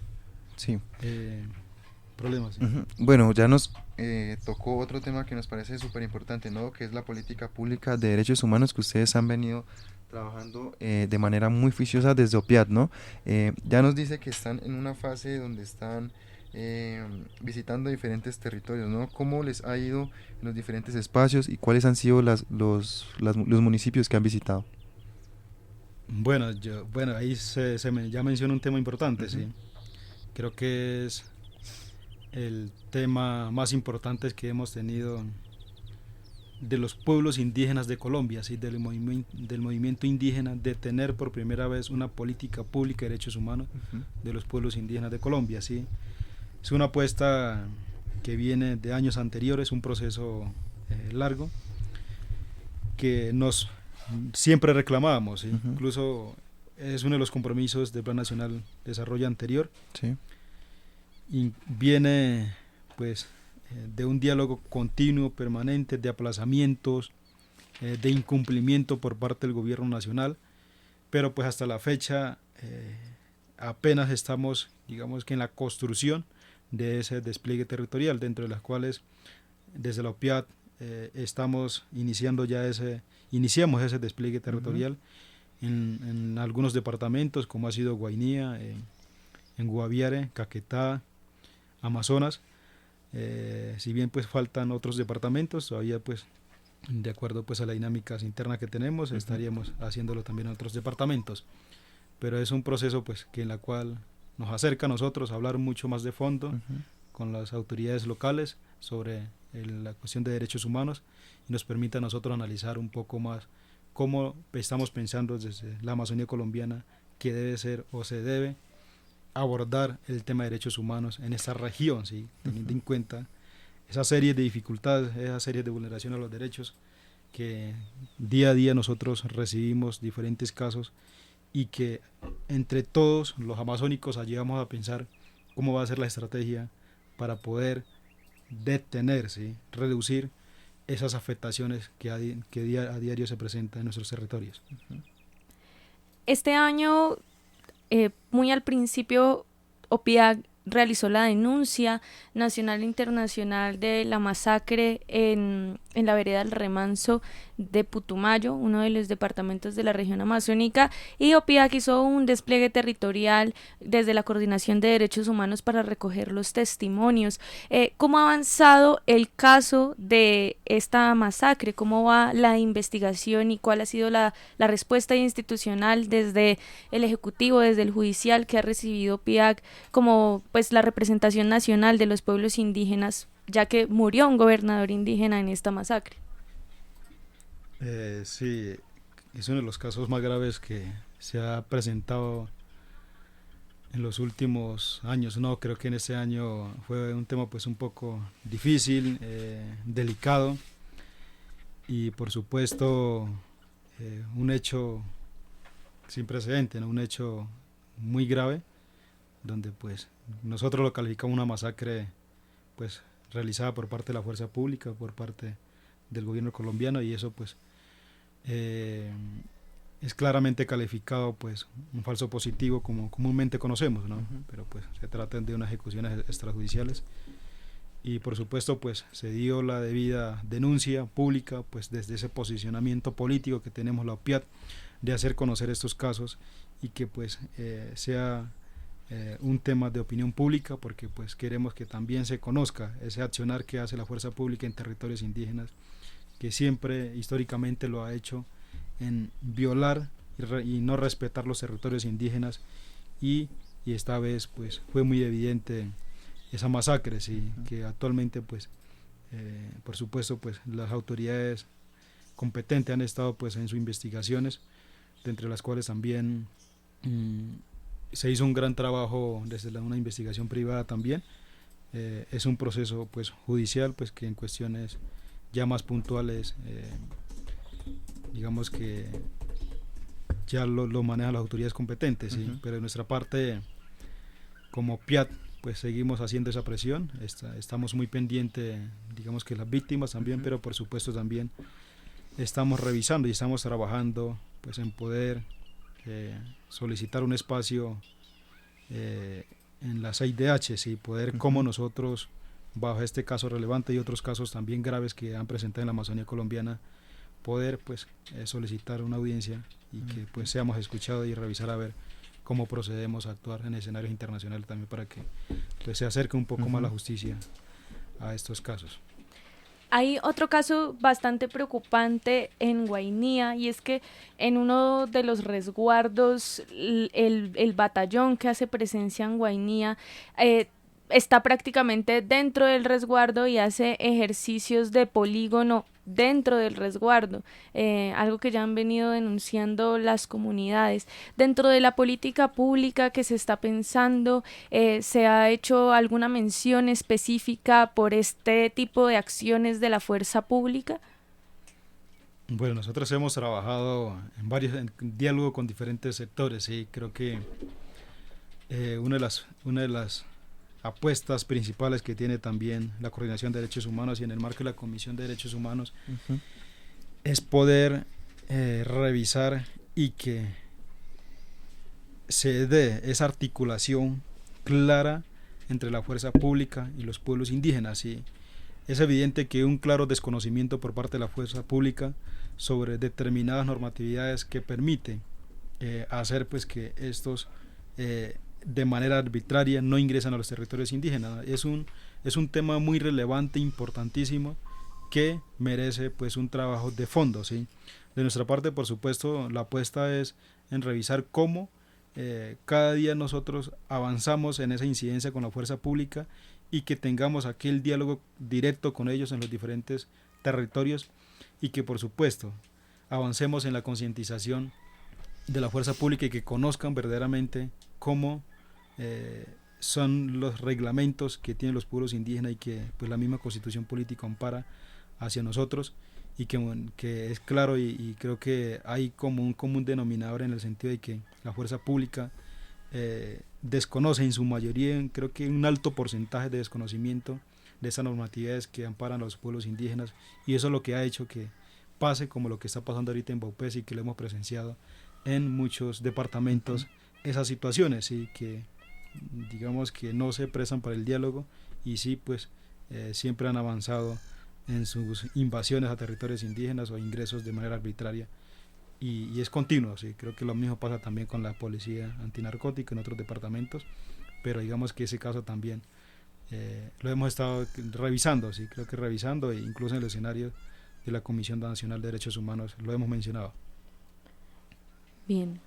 problemas. ¿Sí? Bueno, ya nos tocó otro tema que nos parece súper importante, ¿no? Que es la política pública de derechos humanos, que ustedes han venido trabajando de manera muy juiciosa desde OPIAT, ¿no? Ya nos dice que están en una fase donde están visitando diferentes territorios, ¿no? ¿Cómo les ha ido en los diferentes espacios y cuáles han sido los municipios que han visitado? Bueno, ahí ya mencionó un tema importante, sí. Creo que es el tema más importante que hemos tenido de los pueblos indígenas de Colombia, ¿sí? del movimiento indígena, de tener por primera vez una política pública de derechos humanos de los pueblos indígenas de Colombia, ¿sí? Es una apuesta que viene de años anteriores, un proceso largo que nos siempre reclamábamos, ¿sí? Incluso es uno de los compromisos del Plan Nacional de Desarrollo anterior, y viene pues de un diálogo continuo, permanente, de aplazamientos, de incumplimiento por parte del gobierno nacional, pero pues hasta la fecha apenas estamos, digamos que en la construcción de ese despliegue territorial, dentro de las cuales desde la OPIAT iniciamos ese despliegue territorial en algunos departamentos, como ha sido Guainía, en Guaviare, Caquetá, Amazonas. Si bien pues faltan otros departamentos, todavía pues de acuerdo pues a la dinámica interna que tenemos, estaríamos haciéndolo también en otros departamentos, pero es un proceso pues que en la cual nos acerca a nosotros a hablar mucho más de fondo con las autoridades locales sobre la cuestión de derechos humanos y nos permite a nosotros analizar un poco más cómo estamos pensando desde la Amazonía colombiana que debe ser o se debe abordar el tema de derechos humanos en esta región, ¿sí? Teniendo en cuenta esa serie de dificultades, esa serie de vulneraciones a los derechos que día a día nosotros recibimos diferentes casos y que entre todos los amazónicos ayudamos a pensar cómo va a ser la estrategia para poder detener, ¿sí? Reducir esas afectaciones que a diario se presentan en nuestros territorios. Este año, muy al principio, OPIAC realizó la denuncia nacional e internacional de la masacre en la vereda del Remanso de Putumayo, uno de los departamentos de la región amazónica, y OPIAC hizo un despliegue territorial desde la Coordinación de Derechos Humanos para recoger los testimonios. ¿Cómo ha avanzado el caso de esta masacre? ¿Cómo va la investigación y cuál ha sido la respuesta institucional desde el Ejecutivo, desde el Judicial, que ha recibido OPIAC como pues la representación nacional de los pueblos indígenas, ya que murió un gobernador indígena en esta masacre? Sí, es uno de los casos más graves que se ha presentado en los últimos años, ¿no? Creo que en este año fue un tema pues un poco difícil, delicado y por supuesto un hecho sin precedente, ¿no? Un hecho muy grave donde pues nosotros lo calificamos una masacre pues realizada por parte de la fuerza pública, por parte del gobierno colombiano, y eso pues es claramente calificado pues un falso positivo como comúnmente conocemos, ¿no? Pero pues se trata de unas ejecuciones extrajudiciales y por supuesto pues se dio la debida denuncia pública pues desde ese posicionamiento político que tenemos la OPIAT de hacer conocer estos casos y que pues sea un tema de opinión pública, porque pues queremos que también se conozca ese accionar que hace la fuerza pública en territorios indígenas, que siempre históricamente lo ha hecho en violar y no respetar los territorios indígenas y esta vez pues fue muy evidente esa masacre, ¿sí? Que actualmente pues por supuesto pues las autoridades competentes han estado pues en sus investigaciones, de entre las cuales también se hizo un gran trabajo desde una investigación privada también. Es un proceso pues judicial pues que en cuestiones ya más puntuales digamos que ya lo manejan las autoridades competentes, ¿sí? Pero de nuestra parte como PIAT pues seguimos haciendo esa presión, estamos muy pendientes digamos que las víctimas también, pero por supuesto también estamos revisando y estamos trabajando pues en poder solicitar un espacio en la 6DH y poder como nosotros bajo este caso relevante y otros casos también graves que han presentado en la Amazonía colombiana poder pues solicitar una audiencia y que pues seamos escuchados y revisar a ver cómo procedemos a actuar en escenarios internacionales también para que pues se acerque un poco más la justicia a estos casos. Hay otro caso bastante preocupante en Guainía, y es que en uno de los resguardos el batallón que hace presencia en Guainía está prácticamente dentro del resguardo y hace ejercicios de polígono dentro del resguardo, algo que ya han venido denunciando las comunidades. Dentro de la política pública que se está pensando, ¿se ha hecho alguna mención específica por este tipo de acciones de la fuerza pública? Bueno, nosotros hemos trabajado en diálogo con diferentes sectores y creo que una de las apuestas principales que tiene también la Coordinación de Derechos Humanos y en el marco de la Comisión de Derechos Humanos es poder revisar y que se dé esa articulación clara entre la fuerza pública y los pueblos indígenas. Y es evidente que un claro desconocimiento por parte de la fuerza pública sobre determinadas normatividades que permiten hacer pues que estos de manera arbitraria no ingresan a los territorios indígenas. Es un tema muy relevante, importantísimo, que merece pues un trabajo de fondo, ¿sí? De nuestra parte, por supuesto, la apuesta es en revisar cómo cada día nosotros avanzamos en esa incidencia con la fuerza pública y que tengamos aquel diálogo directo con ellos en los diferentes territorios y que por supuesto avancemos en la concientización de la fuerza pública y que conozcan verdaderamente cómo son los reglamentos que tienen los pueblos indígenas y que pues la misma constitución política ampara hacia nosotros y que es claro y creo que hay como un común denominador en el sentido de que la fuerza pública desconoce en su mayoría, creo que un alto porcentaje de desconocimiento de esas normatividades que amparan a los pueblos indígenas, y eso es lo que ha hecho que pase como lo que está pasando ahorita en Vaupés y que lo hemos presenciado en muchos departamentos, esas situaciones y que digamos que no se prestan para el diálogo y sí pues siempre han avanzado en sus invasiones a territorios indígenas o ingresos de manera arbitraria y es continuo, sí, creo que lo mismo pasa también con la policía antinarcótica en otros departamentos, pero digamos que ese caso también lo hemos estado revisando, sí, creo que revisando e incluso en el escenario de la Comisión Nacional de Derechos Humanos lo hemos mencionado. Bien,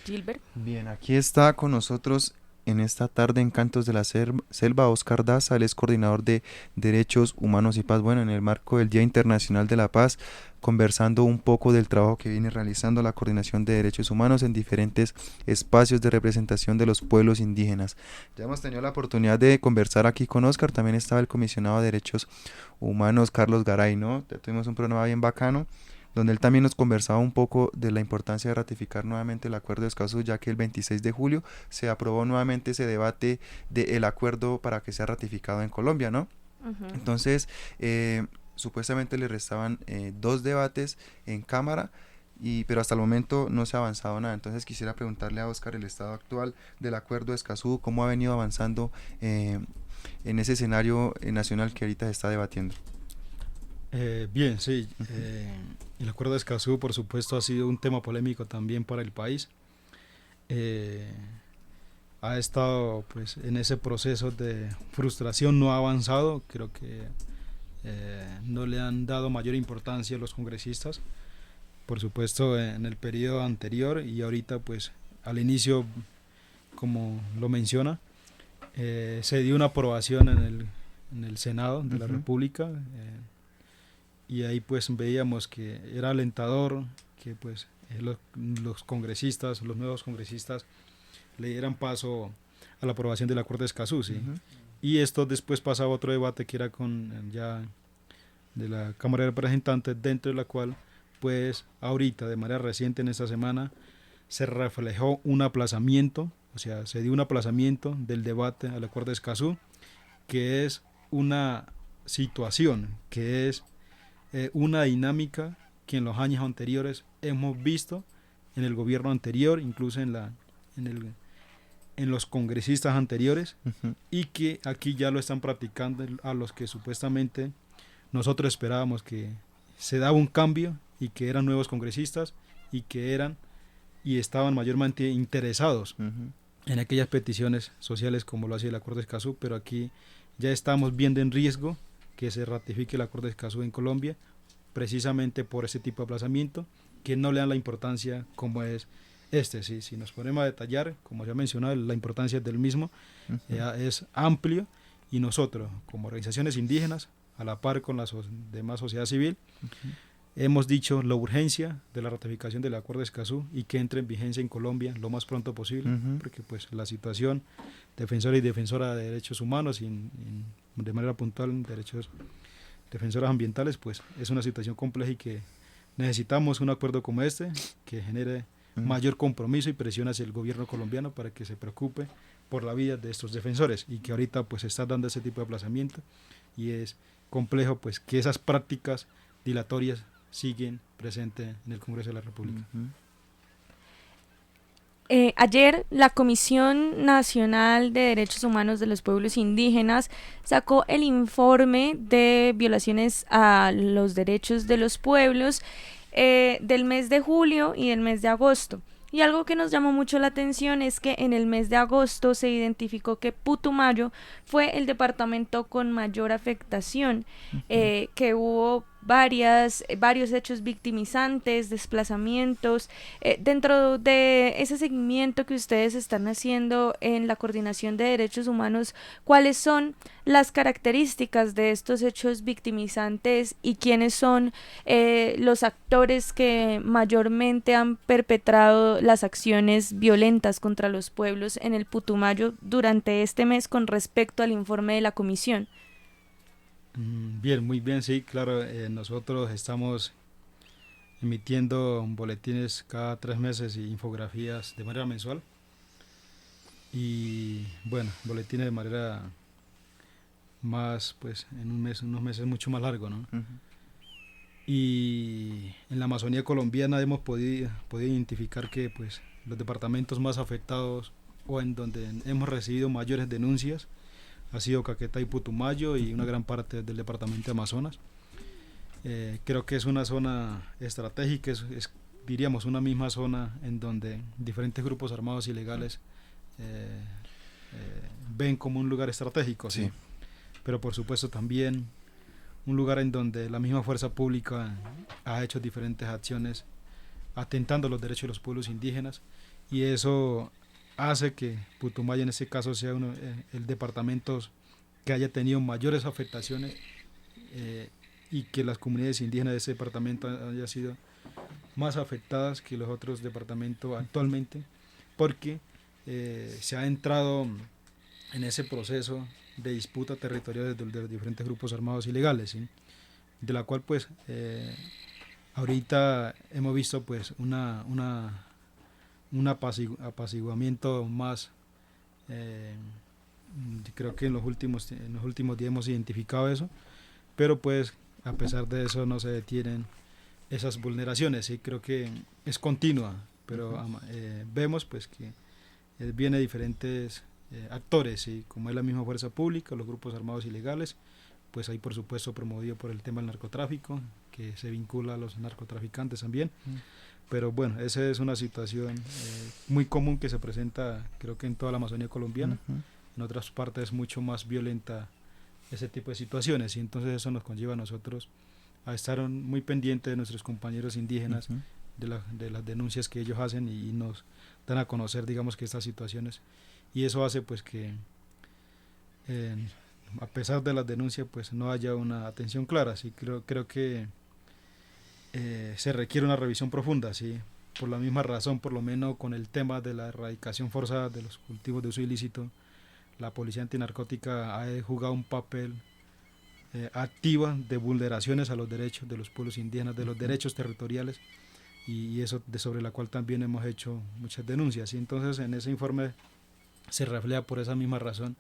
Gilbert. Bien, aquí está con nosotros en esta tarde en Cantos de la Selva Oscar Daza, él es coordinador de Derechos Humanos y Paz. Bueno, en el marco del Día Internacional de la Paz, conversando un poco del trabajo que viene realizando la Coordinación de Derechos Humanos en diferentes espacios de representación de los pueblos indígenas. Ya hemos tenido la oportunidad de conversar aquí con Oscar, también estaba el comisionado de Derechos Humanos Carlos Garay, ¿no? Tuvimos un programa bien bacano, donde él también nos conversaba un poco de la importancia de ratificar nuevamente el Acuerdo de Escazú, ya que el 26 de julio se aprobó nuevamente ese debate del acuerdo para que sea ratificado en Colombia, ¿no? Entonces, supuestamente le restaban 2 debates en Cámara, pero hasta el momento no se ha avanzado nada. Entonces quisiera preguntarle a Oscar el estado actual del Acuerdo de Escazú, cómo ha venido avanzando en ese escenario nacional que ahorita se está debatiendo. Bien, sí, el Acuerdo de Escazú por supuesto ha sido un tema polémico también para el país, ha estado pues en ese proceso de frustración, no ha avanzado, creo que no le han dado mayor importancia a los congresistas, por supuesto en el periodo anterior y ahorita pues al inicio, como lo menciona, se dio una aprobación en el Senado de la República, y ahí pues veíamos que era alentador que pues los congresistas, los nuevos congresistas le dieran paso a la aprobación del Acuerdo de Escazú, ¿sí? Y esto después pasaba otro debate que era con ya de la Cámara de Representantes, dentro de la cual pues ahorita de manera reciente en esta semana se reflejó un aplazamiento, o sea se dio un aplazamiento del debate al Acuerdo de Escazú, que es una situación, que es una dinámica que en los años anteriores hemos visto en el gobierno anterior, incluso en los congresistas anteriores, y que aquí ya lo están practicando a los que supuestamente nosotros esperábamos que se daba un cambio y que eran nuevos congresistas y que eran y estaban mayormente interesados en aquellas peticiones sociales como lo hacía el Acuerdo de Escazú, pero aquí ya estamos viendo en riesgo que se ratifique el Acuerdo de Escazú en Colombia, precisamente por ese tipo de aplazamiento, que no le dan la importancia como es ¿sí? Si nos ponemos a detallar, como ya mencionado, la importancia del mismo es amplio, y nosotros, como organizaciones indígenas, a la par con la demás sociedad civil, hemos dicho la urgencia de la ratificación del Acuerdo de Escazú y que entre en vigencia en Colombia lo más pronto posible, porque pues la defensora y defensora de derechos humanos y de manera puntual defensoras ambientales, pues es una situación compleja y que necesitamos un acuerdo como este que genere mayor compromiso y presión hacia el gobierno colombiano para que se preocupe por la vida de estos defensores, y que ahorita pues se está dando ese tipo de aplazamiento y es complejo pues que esas prácticas dilatorias siguen presentes en el Congreso de la República. Ayer la Comisión Nacional de Derechos Humanos de los Pueblos Indígenas sacó el informe de violaciones a los derechos de los pueblos del mes de julio y del mes de agosto. Y algo que nos llamó mucho la atención es que en el mes de agosto se identificó que Putumayo fue el departamento con mayor afectación, que hubo varios hechos victimizantes, desplazamientos. Dentro de ese seguimiento que ustedes están haciendo en la Coordinación de Derechos Humanos, ¿cuáles son las características de estos hechos victimizantes y quiénes son los actores que mayormente han perpetrado las acciones violentas contra los pueblos en el Putumayo durante este mes con respecto al informe de la comisión? Bien, muy bien, sí, claro, nosotros estamos emitiendo boletines cada 3 meses y infografías de manera mensual, y bueno, boletines de manera más, pues en unos meses mucho más largo, ¿no? Y en la Amazonía colombiana hemos podido identificar que pues los departamentos más afectados o en donde hemos recibido mayores denuncias ha sido Caquetá y Putumayo y una gran parte del departamento de Amazonas. Creo que es una zona estratégica, diríamos una misma zona en donde diferentes grupos armados ilegales ven como un lugar estratégico, ¿sí? Pero por supuesto también un lugar en donde la misma fuerza pública ha hecho diferentes acciones atentando los derechos de los pueblos indígenas, y eso hace que Putumayo en este caso sea el departamento que haya tenido mayores afectaciones, y que las comunidades indígenas de ese departamento hayan sido más afectadas que los otros departamentos actualmente, porque se ha entrado en ese proceso de disputa territorial de los diferentes grupos armados ilegales, ¿sí? De la cual pues ahorita hemos visto pues un apaciguamiento más. Creo que en los últimos días hemos identificado eso, pero pues a pesar de eso no se detienen esas vulneraciones, ¿sí? Creo que es continua, pero vemos pues que viene diferentes actores, ¿sí? Como es la misma fuerza pública, los grupos armados ilegales, pues ahí por supuesto promovido por el tema del narcotráfico, que se vincula a los narcotraficantes también. Pero bueno, esa es una situación muy común que se presenta, creo que en toda la Amazonía colombiana. En otras partes es mucho más violenta ese tipo de situaciones, y entonces eso nos conlleva a nosotros a estar muy pendientes de nuestros compañeros indígenas, de las denuncias que ellos hacen, y nos dan a conocer, digamos, que estas situaciones, y eso hace pues que a pesar de las denuncias pues no haya una atención clara, ¿sí? Creo que se requiere una revisión profunda, ¿sí? Por la misma razón, por lo menos con el tema de la erradicación forzada de los cultivos de uso ilícito, la policía antinarcótica ha jugado un papel activa de vulneraciones a los derechos de los pueblos indígenas, de los derechos territoriales, y eso sobre la cual también hemos hecho muchas denuncias, y entonces en ese informe se refleja por esa misma razón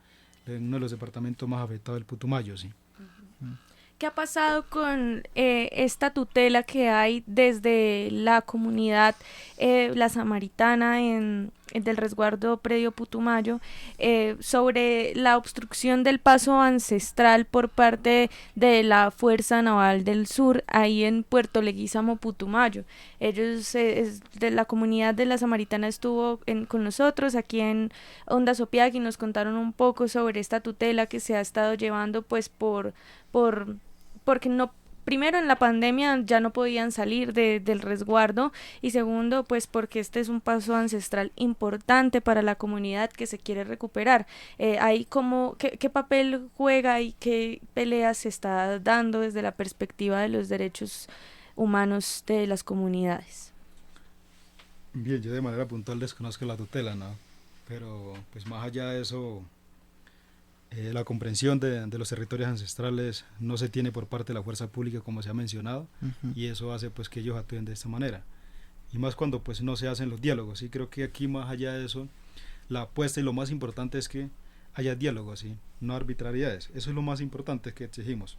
en uno de los departamentos más afectados del Putumayo, ¿sí? ¿Qué ha pasado con esta tutela que hay desde la comunidad la samaritana del resguardo predio Putumayo sobre la obstrucción del paso ancestral por parte de la Fuerza Naval del Sur ahí en Puerto Leguízamo, Putumayo? Ellos, de la comunidad de la samaritana estuvo con nosotros aquí en Onda Sopiag y nos contaron un poco sobre esta tutela que se ha estado llevando pues porque no, primero en la pandemia ya no podían salir del resguardo, y segundo pues porque este es un paso ancestral importante para la comunidad que se quiere recuperar. Ahí ¿qué papel juega y qué pelea se está dando desde la perspectiva de los derechos humanos de las comunidades? Bien, yo de manera puntual desconozco la tutela, ¿no? Pero pues más allá de eso, la comprensión de los territorios ancestrales no se tiene por parte de la fuerza pública, como se ha mencionado, y eso hace pues que ellos actúen de esta manera, y más cuando pues no se hacen los diálogos, y creo que aquí más allá de eso la apuesta y lo más importante es que haya diálogos, ¿sí? No arbitrariedades, eso es lo más importante que exigimos,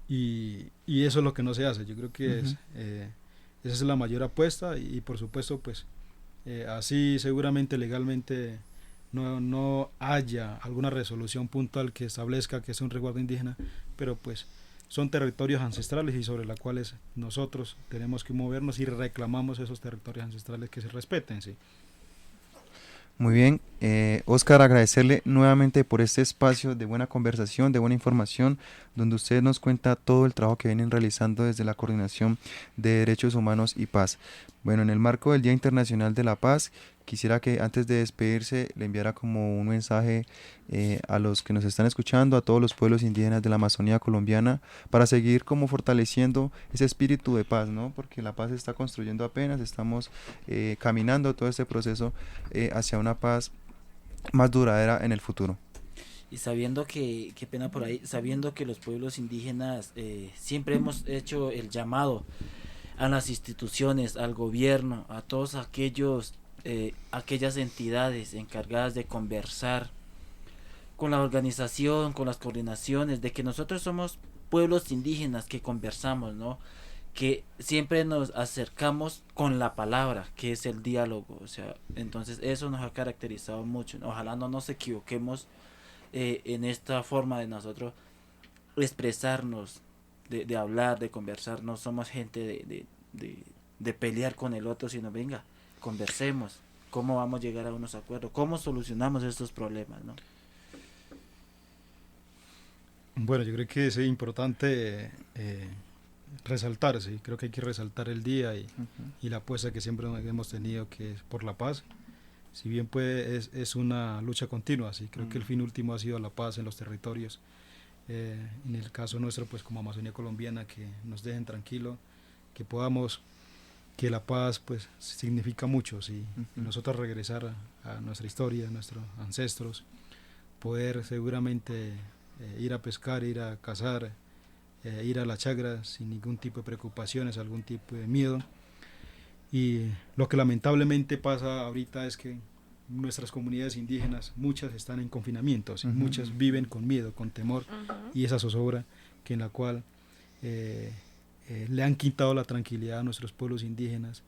y eso es lo que no se hace. Yo creo que esa es la mayor apuesta, y por supuesto pues así seguramente legalmente no haya alguna resolución puntual que establezca que es un resguardo indígena, pero pues son territorios ancestrales y sobre los cuales nosotros tenemos que movernos y reclamamos esos territorios ancestrales que se respeten, ¿sí? Muy bien, Oscar, agradecerle nuevamente por este espacio de buena conversación, de buena información, donde usted nos cuenta todo el trabajo que vienen realizando desde la Coordinación de Derechos Humanos y Paz. Bueno, en el marco del Día Internacional de la Paz, quisiera que antes de despedirse le enviara como un mensaje a los que nos están escuchando, a todos los pueblos indígenas de la Amazonía colombiana, para seguir como fortaleciendo ese espíritu de paz, ¿no? Porque la paz se está construyendo apenas, estamos caminando todo este proceso hacia una paz más duradera en el futuro. Y sabiendo que, qué pena por ahí, sabiendo que los pueblos indígenas siempre hemos hecho el llamado a las instituciones, al gobierno, a todos aquellas entidades encargadas de conversar con la organización, con las coordinaciones, de que nosotros somos pueblos indígenas que conversamos, ¿no? Que siempre nos acercamos con la palabra, que es el diálogo, o sea, entonces eso nos ha caracterizado mucho. Ojalá no nos equivoquemos en esta forma de nosotros expresarnos, de hablar, de conversar. No somos gente de pelear con el otro, sino venga, conversemos, cómo vamos a llegar a unos acuerdos, cómo solucionamos estos problemas, ¿no? Bueno, yo creo que es importante resaltar, sí, creo que hay que resaltar el día y la apuesta que siempre hemos tenido, que es por la paz. Si bien es una lucha continua, sí, creo que el fin último ha sido la paz en los territorios. En el caso nuestro, pues como Amazonía colombiana, que nos dejen tranquilo, que la paz pues significa mucho, sí. Nosotros regresar a nuestra historia, a nuestros ancestros, poder seguramente ir a pescar, ir a cazar, ir a la chagra sin ningún tipo de preocupaciones, algún tipo de miedo. Y lo que lamentablemente pasa ahorita es que nuestras comunidades indígenas, muchas están en confinamiento, ¿sí? Muchas viven con miedo, con temor, y esa zozobra que en la cual le han quitado la tranquilidad a nuestros pueblos indígenas,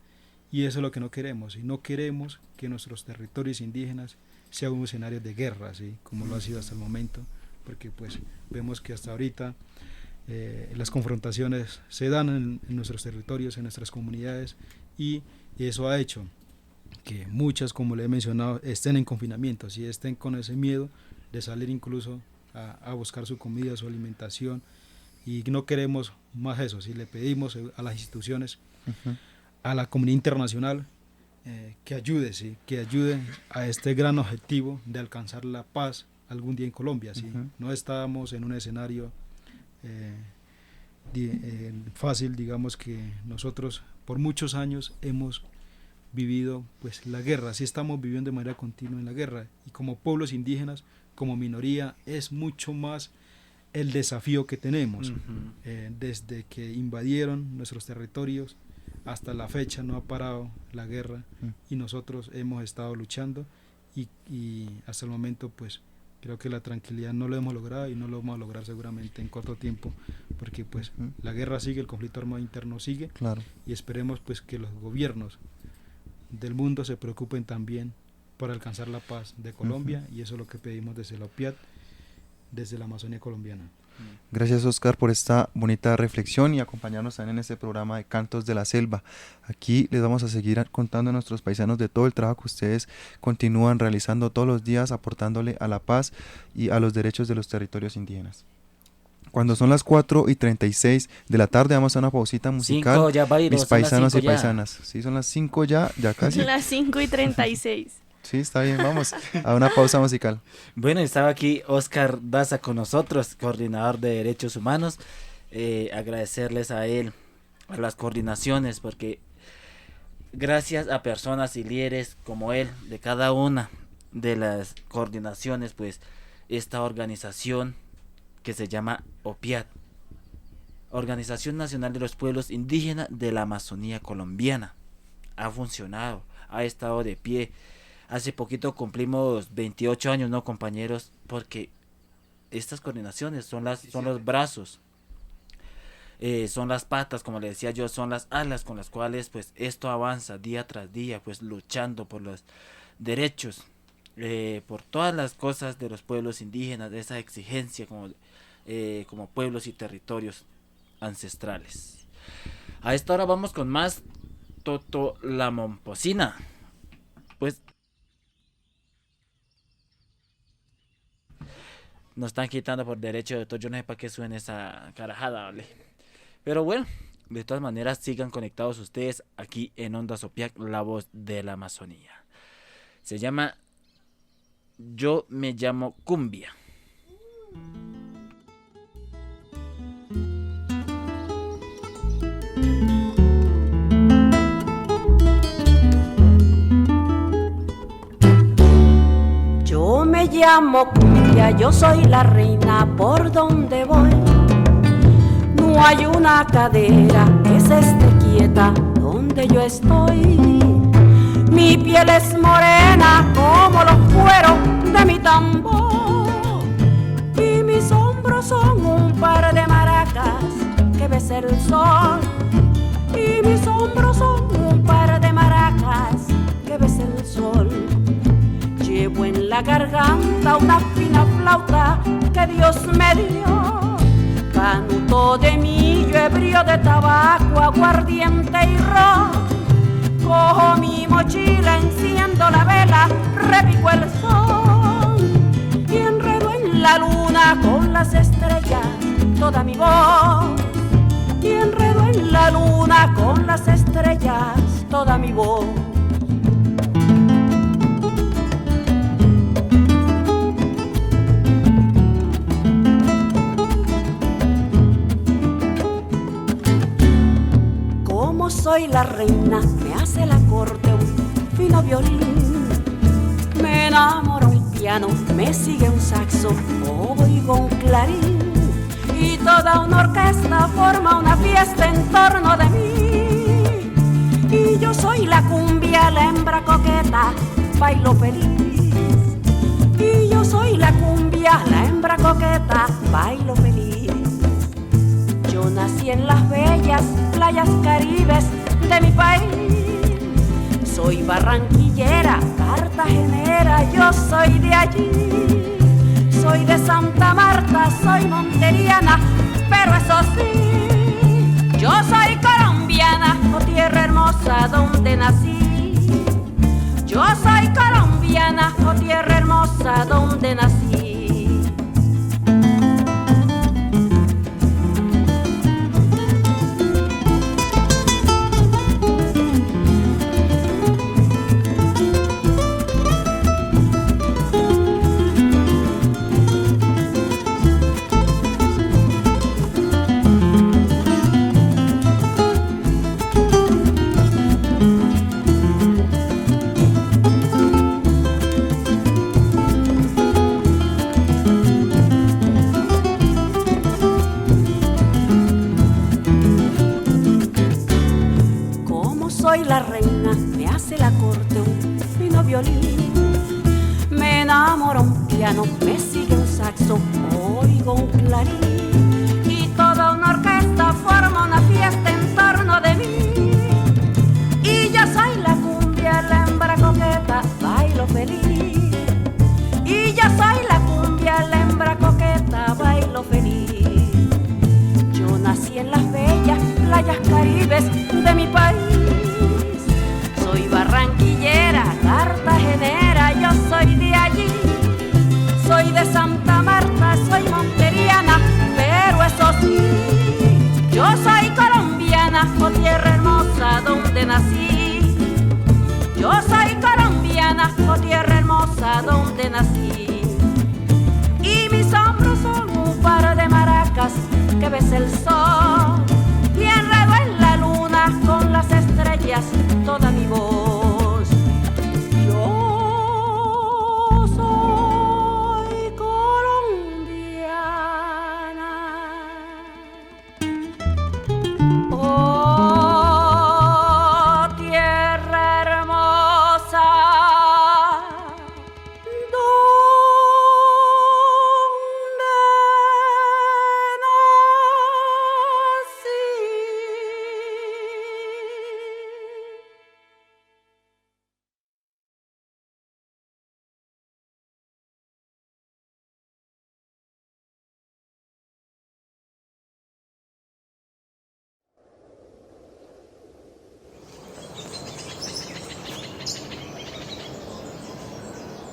y eso es lo que no queremos, y no queremos que nuestros territorios indígenas sean un escenario de guerra, ¿sí? Como lo ha sido hasta el momento, porque pues vemos que hasta ahorita las confrontaciones se dan en nuestros territorios, en nuestras comunidades, y eso ha hecho que muchas, como le he mencionado, estén en confinamiento, y estén con ese miedo de salir incluso a buscar su comida, su alimentación, y no queremos más eso. Si le pedimos a las instituciones, a la comunidad internacional, que ayude, ¿sí? Que ayude a este gran objetivo de alcanzar la paz algún día en Colombia, ¿sí? No estamos en un escenario fácil, digamos que nosotros por muchos años hemos vivido pues la guerra, sí estamos viviendo de manera continua en la guerra, y como pueblos indígenas, como minoría, es mucho más el desafío que tenemos. Desde que invadieron nuestros territorios hasta la fecha no ha parado la guerra, y nosotros hemos estado luchando, y hasta el momento pues creo que la tranquilidad no lo hemos logrado, y no lo vamos a lograr seguramente en corto tiempo, porque pues la guerra sigue, el conflicto armado interno sigue, y esperemos pues que los gobiernos del mundo se preocupen también por alcanzar la paz de Colombia, y eso es lo que pedimos desde la OPIAT, desde la Amazonía colombiana. Gracias, Oscar, por esta bonita reflexión y acompañarnos también en este programa de Cantos de la Selva. Aquí les vamos a seguir contando a nuestros paisanos de todo el trabajo que ustedes continúan realizando todos los días, aportándole a la paz y a los derechos de los territorios indígenas. Cuando son las 4:36 de la tarde, vamos a una pausita musical. 5 ya, Bayro, mis paisanos y paisanas. Sí, son las 5 ya casi. Las 5:36. Sí, está bien, vamos a una pausa musical. Bueno, estaba aquí Oscar Daza con nosotros, coordinador de Derechos Humanos. Agradecerles a él, a las coordinaciones, porque gracias a personas y líderes como él, de cada una de las coordinaciones, pues esta organización que se llama OPIAT, Organización Nacional de los Pueblos Indígenas de la Amazonía Colombiana, ha funcionado, ha estado de pie. Hace poquito cumplimos 28 años, ¿no, compañeros? Porque estas coordinaciones son los brazos, son las patas, como le decía yo, son las alas con las cuales pues esto avanza día tras día, pues luchando por los derechos, por todas las cosas de los pueblos indígenas, de esa exigencia como pueblos y territorios ancestrales. A esta hora vamos con más Toto la Momposina. Pues nos están quitando por derecho de autor. Yo no sé para qué suena esa carajada, ¿vale? Pero bueno, de todas maneras sigan conectados ustedes aquí en Onda Sopiac, la voz de la Amazonía. Se llama Yo me llamo Cumbia. Yo me llamo Cumbia, yo soy la reina por donde voy. No hay una cadera que se esté quieta donde yo estoy. Mi piel es morena como los cueros de mi tambor. Y mis hombros son un par de maracas que besa el sol. Y mis hombros son un par de maracas que besa el sol. Llevo en la garganta una fina flauta que Dios me dio. Canuto de millo, ebrio de tabaco, aguardiente y ron. Cojo mi mochila, enciendo la vela, repico el sol. Y enredo en la luna con las estrellas toda mi voz. Y enredo en la luna con las estrellas toda mi voz. Soy la reina, me hace la corte un fino violín. Me enamoro el piano, me sigue un saxo, oigo un clarín. Y toda una orquesta forma una fiesta en torno de mí. Y yo soy la cumbia, la hembra coqueta, bailo feliz. Y yo soy la cumbia, la hembra coqueta, bailo feliz. Yo nací en las bellas playas caribes de mi país. Soy barranquillera, cartagenera, yo soy de allí. Soy de Santa Marta, soy monteriana, pero eso sí, yo soy colombiana, oh tierra hermosa donde nací. Yo soy colombiana, oh tierra hermosa donde nací. La reina me hace la corte un fino violín. Me enamoro un piano, me sigue un saxo, oigo un clarín. Y toda una orquesta forma una fiesta en torno de mí. Y yo soy la cumbia, la hembra coqueta, bailo feliz. Y yo soy la cumbia, la hembra coqueta, bailo feliz. Yo nací en las bellas playas caribes de mi país. Soy barranquillera, cartagenera, yo soy de allí. Soy de Santa Marta, soy monteriana, pero eso sí, yo soy colombiana, oh tierra hermosa donde nací. Yo soy colombiana, oh tierra hermosa donde nací. Y mis hombros son un par de maracas que besa el sol. Y enredo en la luna con las estrellas toda mi voz. Yo soy colombiana. Oh, tierra hermosa,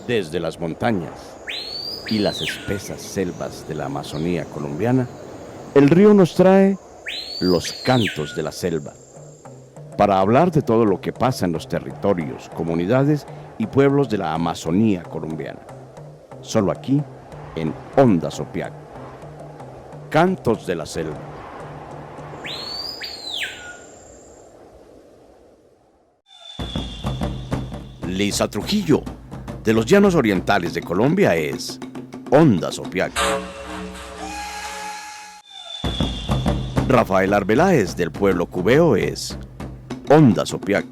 desde las montañas, y las espesas selvas de la Amazonía colombiana, el río nos trae los cantos de la selva, para hablar de todo lo que pasa en los territorios, comunidades y pueblos de la Amazonía colombiana. Solo aquí, en Onda Sopiac. Cantos de la selva. Lisa Trujillo, de los Llanos Orientales de Colombia, es Onda Sopiac. Rafael Arbeláez, del pueblo cubeo, es Onda Sopiac.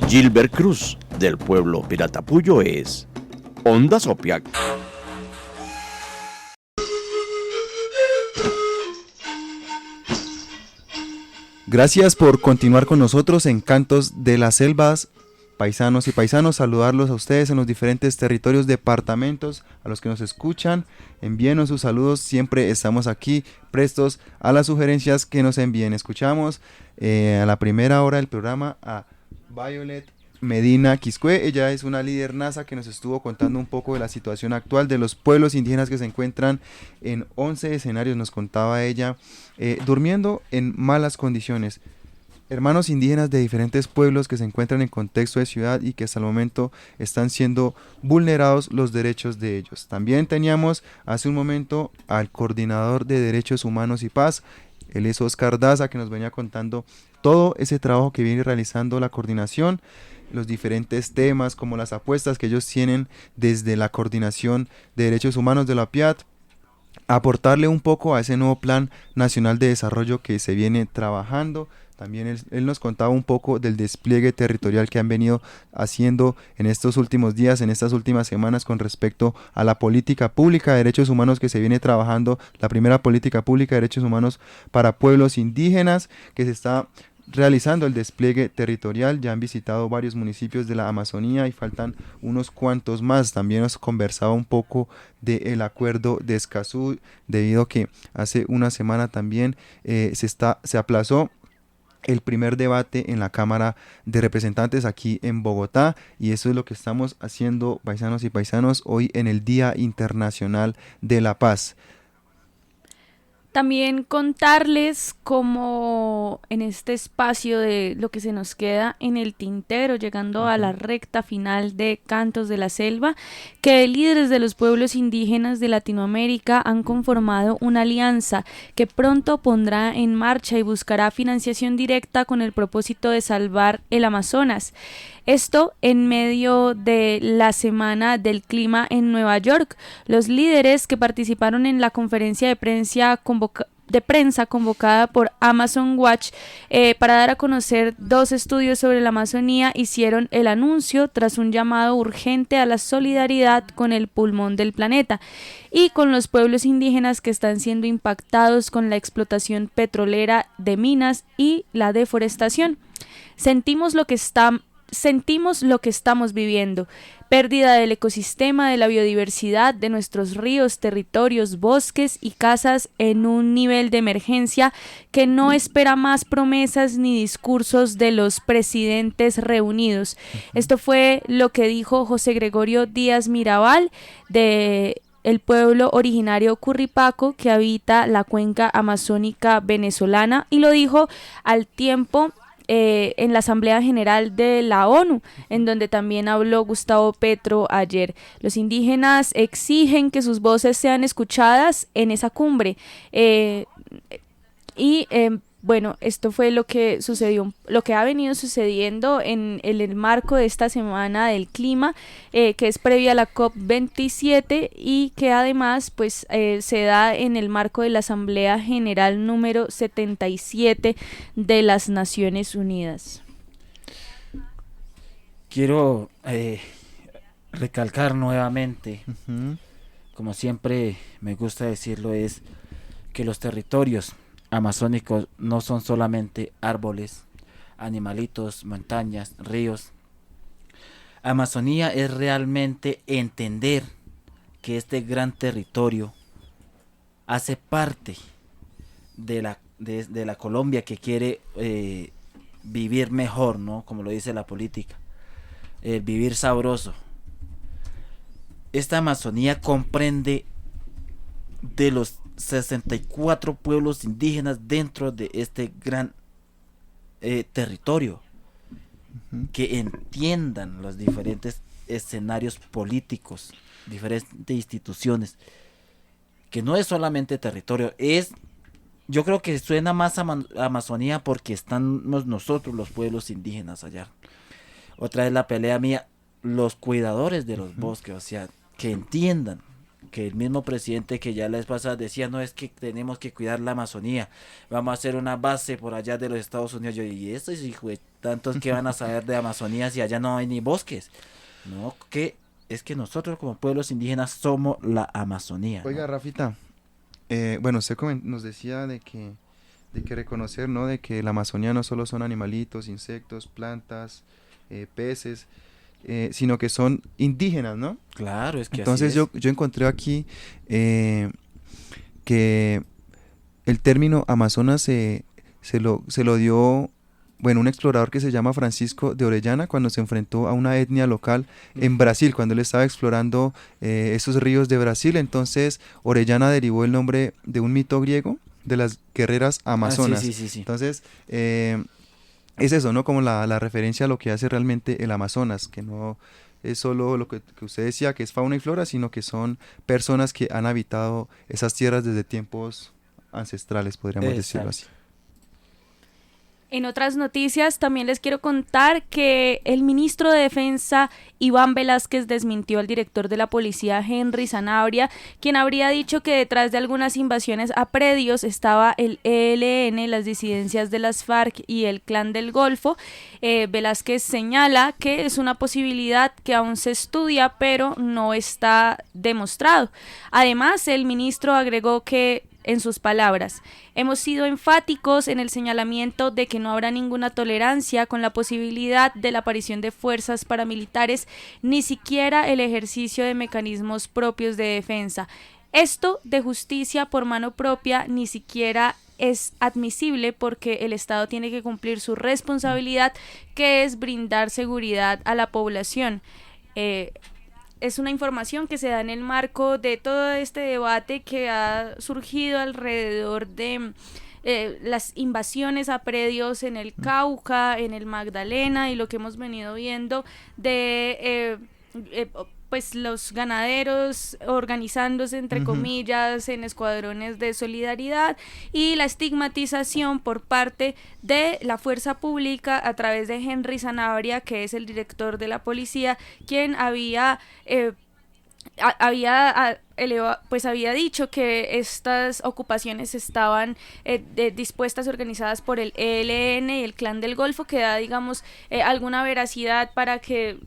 Gilbert Cruz, del pueblo Piratapuyo, es Onda Sopiac. Gracias por continuar con nosotros en Cantos de las Selvas, paisanos y paisanos. Saludarlos a ustedes en los diferentes territorios, departamentos, a los que nos escuchan. Envíenos sus saludos, siempre estamos aquí prestos a las sugerencias que nos envíen. Escuchamos a la primera hora del programa a Violet Medina Quiscue. Ella es una líder NASA que nos estuvo contando un poco de la situación actual de los pueblos indígenas que se encuentran en 11 escenarios, nos contaba ella, durmiendo en malas condiciones. Hermanos indígenas de diferentes pueblos que se encuentran en contexto de ciudad y que hasta el momento están siendo vulnerados los derechos de ellos. También teníamos hace un momento al coordinador de Derechos Humanos y Paz, él es Oscar Daza, que nos venía contando todo ese trabajo que viene realizando la coordinación, los diferentes temas como las apuestas que ellos tienen desde la coordinación de derechos humanos de la PIAT, aportarle un poco a ese nuevo plan nacional de desarrollo que se viene trabajando. También él nos contaba un poco del despliegue territorial que han venido haciendo en estos últimos días, en estas últimas semanas con respecto a la política pública de derechos humanos que se viene trabajando, la primera política pública de derechos humanos para pueblos indígenas que se está realizando el despliegue territorial. Ya han visitado varios municipios de la Amazonía y faltan unos cuantos más. También nos conversaba un poco del acuerdo de Escazú, debido a que hace una semana también se aplazó el primer debate en la Cámara de Representantes aquí en Bogotá, y eso es lo que estamos haciendo, paisanos y paisanos, hoy en el Día Internacional de la Paz. También contarles cómo en este espacio de lo que se nos queda en el tintero, llegando a la recta final de Cantos de la Selva, que líderes de los pueblos indígenas de Latinoamérica han conformado una alianza que pronto pondrá en marcha y buscará financiación directa con el propósito de salvar el Amazonas. Esto en medio de la Semana del Clima en Nueva York. Los líderes que participaron en la conferencia de prensa convocada por Amazon Watch para dar a conocer 2 estudios sobre la Amazonía hicieron el anuncio tras un llamado urgente a la solidaridad con el pulmón del planeta y con los pueblos indígenas que están siendo impactados con la explotación petrolera de minas y la deforestación. Sentimos lo que estamos viviendo: pérdida del ecosistema, de la biodiversidad, de nuestros ríos, territorios, bosques y casas en un nivel de emergencia que no espera más promesas ni discursos de los presidentes reunidos. Esto fue lo que dijo José Gregorio Díaz Mirabal, de el pueblo originario Curripaco que habita la cuenca amazónica venezolana, y lo dijo al tiempo en la Asamblea General de la ONU, en donde también habló Gustavo Petro ayer. Los indígenas exigen que sus voces sean escuchadas en esa cumbre. Bueno, esto fue lo que sucedió, lo que ha venido sucediendo en el marco de esta Semana del Clima, que es previa a la COP27 y que además pues se da en el marco de la Asamblea General número 77 de las Naciones Unidas. Quiero recalcar nuevamente, como siempre me gusta decirlo, es que los territorios amazónicos no son solamente árboles, animalitos, montañas, ríos. Amazonía es realmente entender que este gran territorio hace parte de la Colombia que quiere vivir mejor, ¿no? Como lo dice la política, vivir sabroso. esta Amazonía comprende de los 64 pueblos indígenas dentro de este gran territorio, que entiendan los diferentes escenarios políticos, diferentes instituciones, que no es solamente territorio, yo creo que suena más a Amazonía porque estamos nosotros los pueblos indígenas allá. Otra vez la pelea mía, los cuidadores de los bosques, o sea, que entiendan que el mismo presidente que ya la vez pasada decía, no, es que tenemos que cuidar la Amazonía, vamos a hacer una base por allá de los Estados Unidos. Yo, y estos hijos de tantos que van a saber de Amazonía si allá no hay ni bosques. No, que es que nosotros como pueblos indígenas somos la Amazonía. Oiga, ¿no? Rafita, bueno, usted nos decía de que reconocer, ¿no? De que la Amazonía no solo son animalitos, insectos, plantas, peces, sino que son indígenas, ¿no? Claro, es que entonces así es. yo encontré aquí que el término Amazonas se lo dio, bueno, un explorador que se llama Francisco de Orellana, cuando se enfrentó a una etnia local en Brasil, cuando él estaba explorando esos ríos de Brasil. Entonces Orellana derivó el nombre de un mito griego de las guerreras amazonas. Sí. Entonces es eso, ¿no? Como la referencia a lo que hace realmente el Amazonas, que no es solo lo que usted decía, que es fauna y flora, sino que son personas que han habitado esas tierras desde tiempos ancestrales, podríamos decirlo así. En otras noticias también les quiero contar que el ministro de Defensa Iván Velásquez desmintió al director de la policía Henry Sanabria, quien habría dicho que detrás de algunas invasiones a predios estaba el ELN, las disidencias de las FARC y el Clan del Golfo. Velásquez señala que es una posibilidad que aún se estudia, pero no está demostrado. Además, el ministro agregó que, en sus palabras, hemos sido enfáticos en el señalamiento de que no habrá ninguna tolerancia con la posibilidad de la aparición de fuerzas paramilitares, ni siquiera el ejercicio de mecanismos propios de defensa. Esto de justicia por mano propia ni siquiera es admisible porque el Estado tiene que cumplir su responsabilidad, que es brindar seguridad a la población. Es una información que se da en el marco de todo este debate que ha surgido alrededor de las invasiones a predios en el Cauca, en el Magdalena, y lo que hemos venido viendo de pues los ganaderos organizándose, entre comillas, en escuadrones de solidaridad, y la estigmatización por parte de la fuerza pública a través de Henry Sanabria, que es el director de la policía, quien había dicho que estas ocupaciones estaban dispuestas y organizadas por el ELN y el Clan del Golfo, que da, digamos, alguna veracidad para que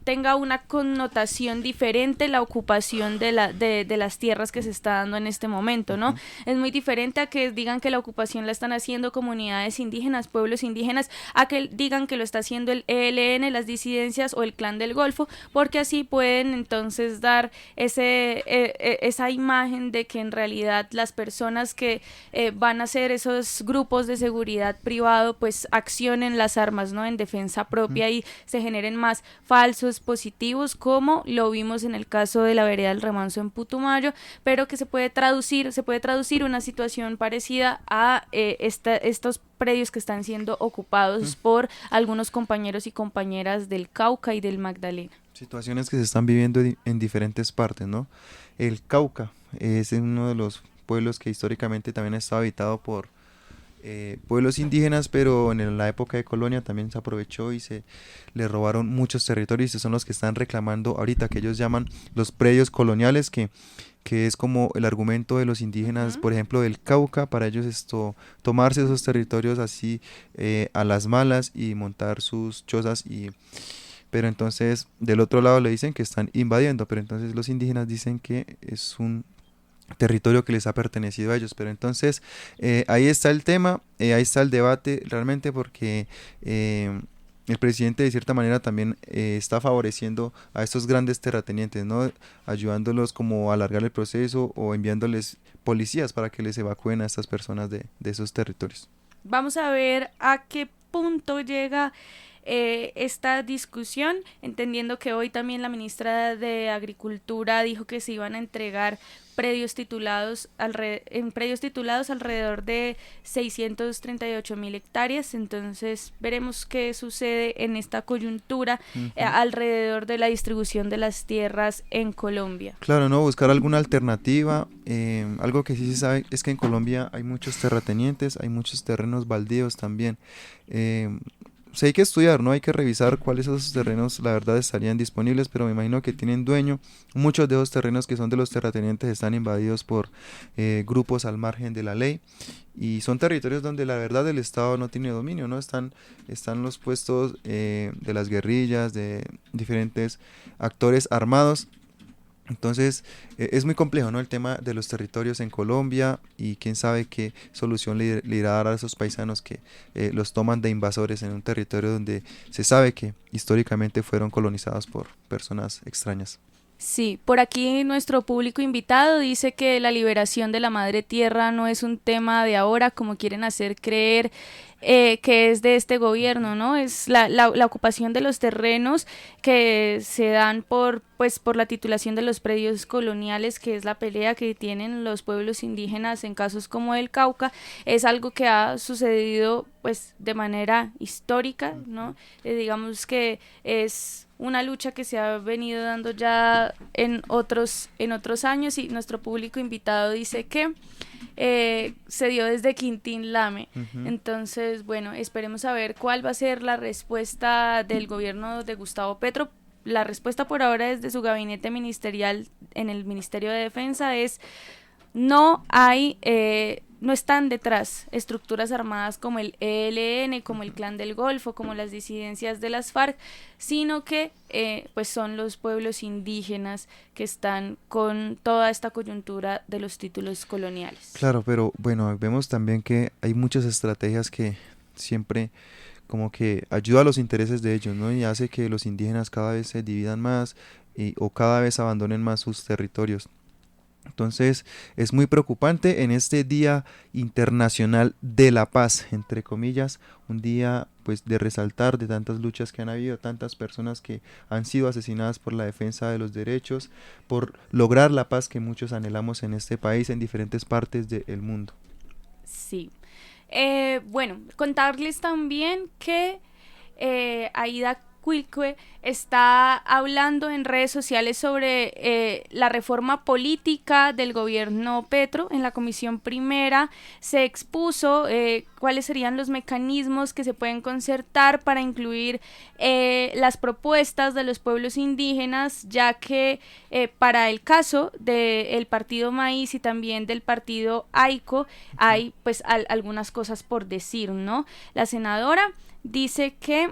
tenga una connotación diferente la ocupación de las tierras que se está dando en este momento, ¿no? Es muy diferente a que digan que la ocupación la están haciendo comunidades indígenas, pueblos indígenas, a que digan que lo está haciendo el ELN, las disidencias o el Clan del Golfo, porque así pueden entonces dar esa imagen de que en realidad las personas que van a hacer esos grupos de seguridad privado pues accionen las armas, ¿no? En defensa propia, y se generen más falsos positivos, como lo vimos en el caso de la vereda del Remanso en Putumayo, pero que se puede traducir una situación parecida a estos predios que están siendo ocupados por algunos compañeros y compañeras del Cauca y del Magdalena. Situaciones que se están viviendo en diferentes partes, ¿no? El Cauca es uno de los pueblos que históricamente también ha estado habitado por pueblos indígenas, pero en la época de colonia también se aprovechó y se le robaron muchos territorios, y son los que están reclamando ahorita, que ellos llaman los predios coloniales, que es como el argumento de los indígenas, por ejemplo, del Cauca, para ellos tomarse esos territorios así a las malas y montar sus chozas, pero entonces del otro lado le dicen que están invadiendo, pero entonces los indígenas dicen que es un territorio que les ha pertenecido a ellos. Pero entonces ahí está el tema, ahí está el debate realmente, porque el presidente de cierta manera también está favoreciendo a estos grandes terratenientes, ¿no? Ayudándolos como a alargar el proceso o enviándoles policías para que les evacúen a estas personas de esos territorios. Vamos a ver a qué punto llega esta discusión, entendiendo que hoy también la ministra de Agricultura dijo que se iban a entregar predios titulados alrededor de 638.000 hectáreas. Entonces veremos qué sucede en esta coyuntura alrededor de la distribución de las tierras en Colombia. Claro, no, buscar alguna alternativa. Algo que sí se sabe es que en Colombia hay muchos terratenientes, hay muchos terrenos baldíos también. Sí, hay que estudiar, ¿no? Hay que revisar cuáles de esos terrenos la verdad estarían disponibles, pero me imagino que tienen dueño. Muchos de esos terrenos que son de los terratenientes están invadidos por grupos al margen de la ley, y son territorios donde la verdad el Estado no tiene dominio, ¿no? Están los puestos de las guerrillas, de diferentes actores armados. Entonces es muy complejo, ¿no? El tema de los territorios en Colombia, y quién sabe qué solución le irá a dar a esos paisanos que los toman de invasores en un territorio donde se sabe que históricamente fueron colonizados por personas extrañas. Sí, por aquí nuestro público invitado dice que la liberación de la madre tierra no es un tema de ahora, como quieren hacer creer, que es de este gobierno, ¿no? Es la ocupación de los terrenos que se dan por la titulación de los predios coloniales, que es la pelea que tienen los pueblos indígenas en casos como el Cauca. Es algo que ha sucedido pues de manera histórica, ¿no? Digamos que es una lucha que se ha venido dando ya en otros años, y nuestro público invitado dice que se dio desde Quintín Lame. Entonces, bueno, esperemos a ver cuál va a ser la respuesta del gobierno de Gustavo Petro. La respuesta por ahora desde su gabinete ministerial en el Ministerio de Defensa es: no están detrás estructuras armadas como el ELN, como el Clan del Golfo, como las disidencias de las FARC, sino que pues son los pueblos indígenas que están con toda esta coyuntura de los títulos coloniales. Claro, pero bueno, vemos también que hay muchas estrategias que siempre como que ayuda a los intereses de ellos, ¿no? Y hace que los indígenas cada vez se dividan más o cada vez abandonen más sus territorios. Entonces es muy preocupante en este Día Internacional de la Paz, entre comillas, un día pues de resaltar de tantas luchas que han habido, tantas personas que han sido asesinadas por la defensa de los derechos, por lograr la paz que muchos anhelamos en este país, en diferentes partes del mundo. Sí. Bueno, contarles también que Aida Quilque está hablando en redes sociales sobre la reforma política del gobierno Petro. En la Comisión Primera se expuso cuáles serían los mecanismos que se pueden concertar para incluir las propuestas de los pueblos indígenas, ya que para el caso del partido Maíz y también del partido AICO hay pues algunas cosas por decir, ¿no? La senadora dice que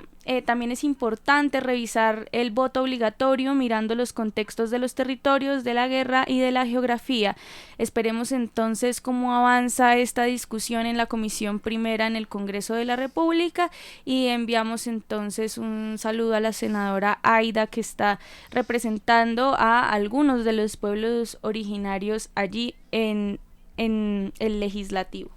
también es importante revisar el voto obligatorio mirando los contextos de los territorios, de la guerra y de la geografía. Esperemos entonces cómo avanza esta discusión en la Comisión Primera en el Congreso de la República, y enviamos entonces un saludo a la senadora Aida, que está representando a algunos de los pueblos originarios allí en el legislativo.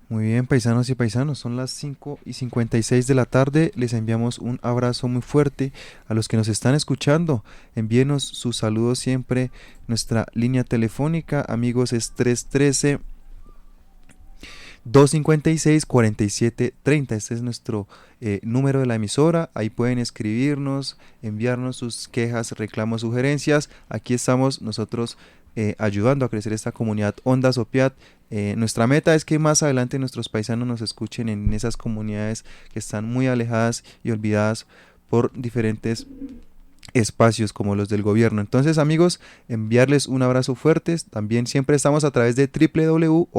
Muy bien, paisanos y paisanos, son las 5:56 de la tarde, les enviamos un abrazo muy fuerte a los que nos están escuchando. Envíenos sus saludos siempre. Nuestra línea telefónica, amigos, es 313-256-4730. Este es nuestro número de la emisora. Ahí pueden escribirnos, enviarnos sus quejas, reclamos, sugerencias. Aquí estamos nosotros ayudando a crecer esta comunidad Ondas Opiat. Nuestra meta es que más adelante nuestros paisanos nos escuchen en esas comunidades que están muy alejadas y olvidadas por diferentes espacios como los del gobierno. Entonces, amigos, enviarles un abrazo fuerte. También siempre estamos a través de www.opiat.org.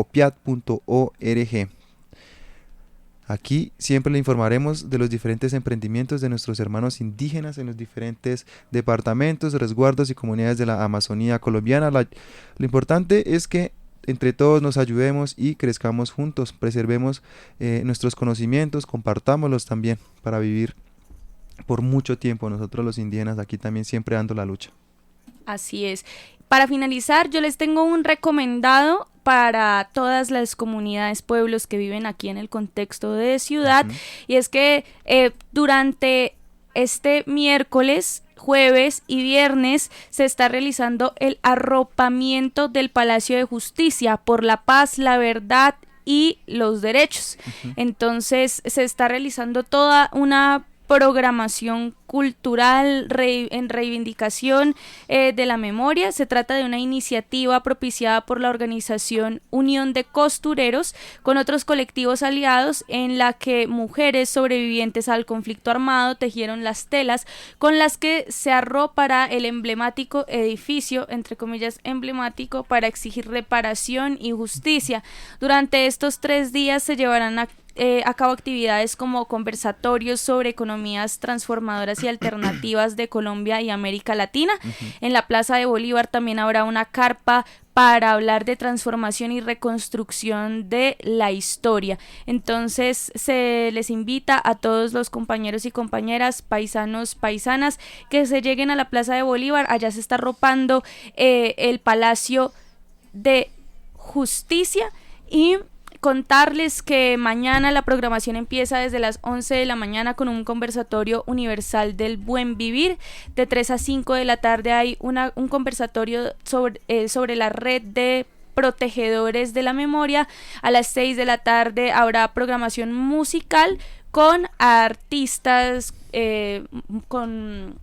Aquí siempre le informaremos de los diferentes emprendimientos de nuestros hermanos indígenas en los diferentes departamentos, resguardos y comunidades de la Amazonía colombiana. Lo importante es que entre todos nos ayudemos y crezcamos juntos, preservemos nuestros conocimientos, compartámoslos también para vivir por mucho tiempo. Nosotros los indígenas aquí también siempre dando la lucha. Así es. Para finalizar, yo les tengo un recomendado para todas las comunidades, pueblos que viven aquí en el contexto de ciudad, y es que durante este miércoles, jueves y viernes se está realizando el arropamiento del Palacio de Justicia por la paz, la verdad y los derechos. Entonces se está realizando toda una programación cultural en reivindicación de la memoria. Se trata de una iniciativa propiciada por la organización Unión de Costureros con otros colectivos aliados, en la que mujeres sobrevivientes al conflicto armado tejieron las telas con las que se arropará el emblemático edificio, entre comillas emblemático, para exigir reparación y justicia. Durante estos 3 días se llevarán a cabo actividades como conversatorios sobre economías transformadoras y alternativas de Colombia y América Latina. En la Plaza de Bolívar también habrá una carpa para hablar de transformación y reconstrucción de la historia. Entonces se les invita a todos los compañeros y compañeras, paisanos, paisanas, que se lleguen a la Plaza de Bolívar. Allá se está arropando el Palacio de Justicia, y contarles que mañana la programación empieza desde las 11 de la mañana con un conversatorio universal del buen vivir. De 3 a 5 de la tarde hay un conversatorio sobre la red de protegedores de la memoria. A las 6 de la tarde habrá programación musical con artistas, con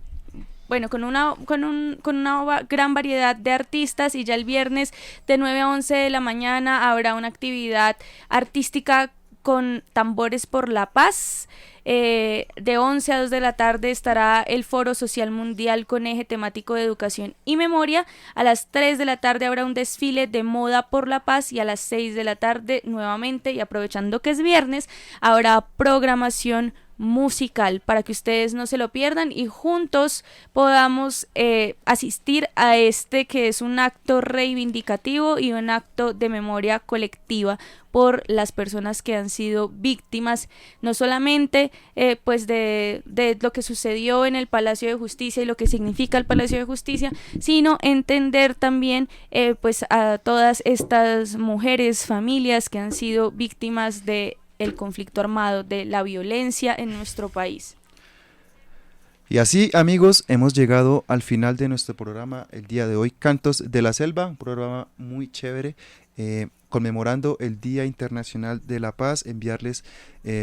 una gran variedad de artistas, y ya el viernes de 9 a 11 de la mañana habrá una actividad artística con tambores por la paz. De 11 a 2 de la tarde estará el Foro Social Mundial con eje temático de educación y memoria. A las 3 de la tarde habrá un desfile de moda por la paz, y a las 6 de la tarde nuevamente, y aprovechando que es viernes, habrá programación musical para que ustedes no se lo pierdan y juntos podamos asistir a este, que es un acto reivindicativo y un acto de memoria colectiva por las personas que han sido víctimas, no solamente pues de lo que sucedió en el Palacio de Justicia y lo que significa el Palacio de Justicia, sino entender también pues a todas estas mujeres, familias que han sido víctimas de el conflicto armado, de la violencia en nuestro país. Y así, amigos, hemos llegado al final de nuestro programa el día de hoy, Cantos de la Selva, un programa muy chévere, conmemorando el Día Internacional de la Paz. Enviarles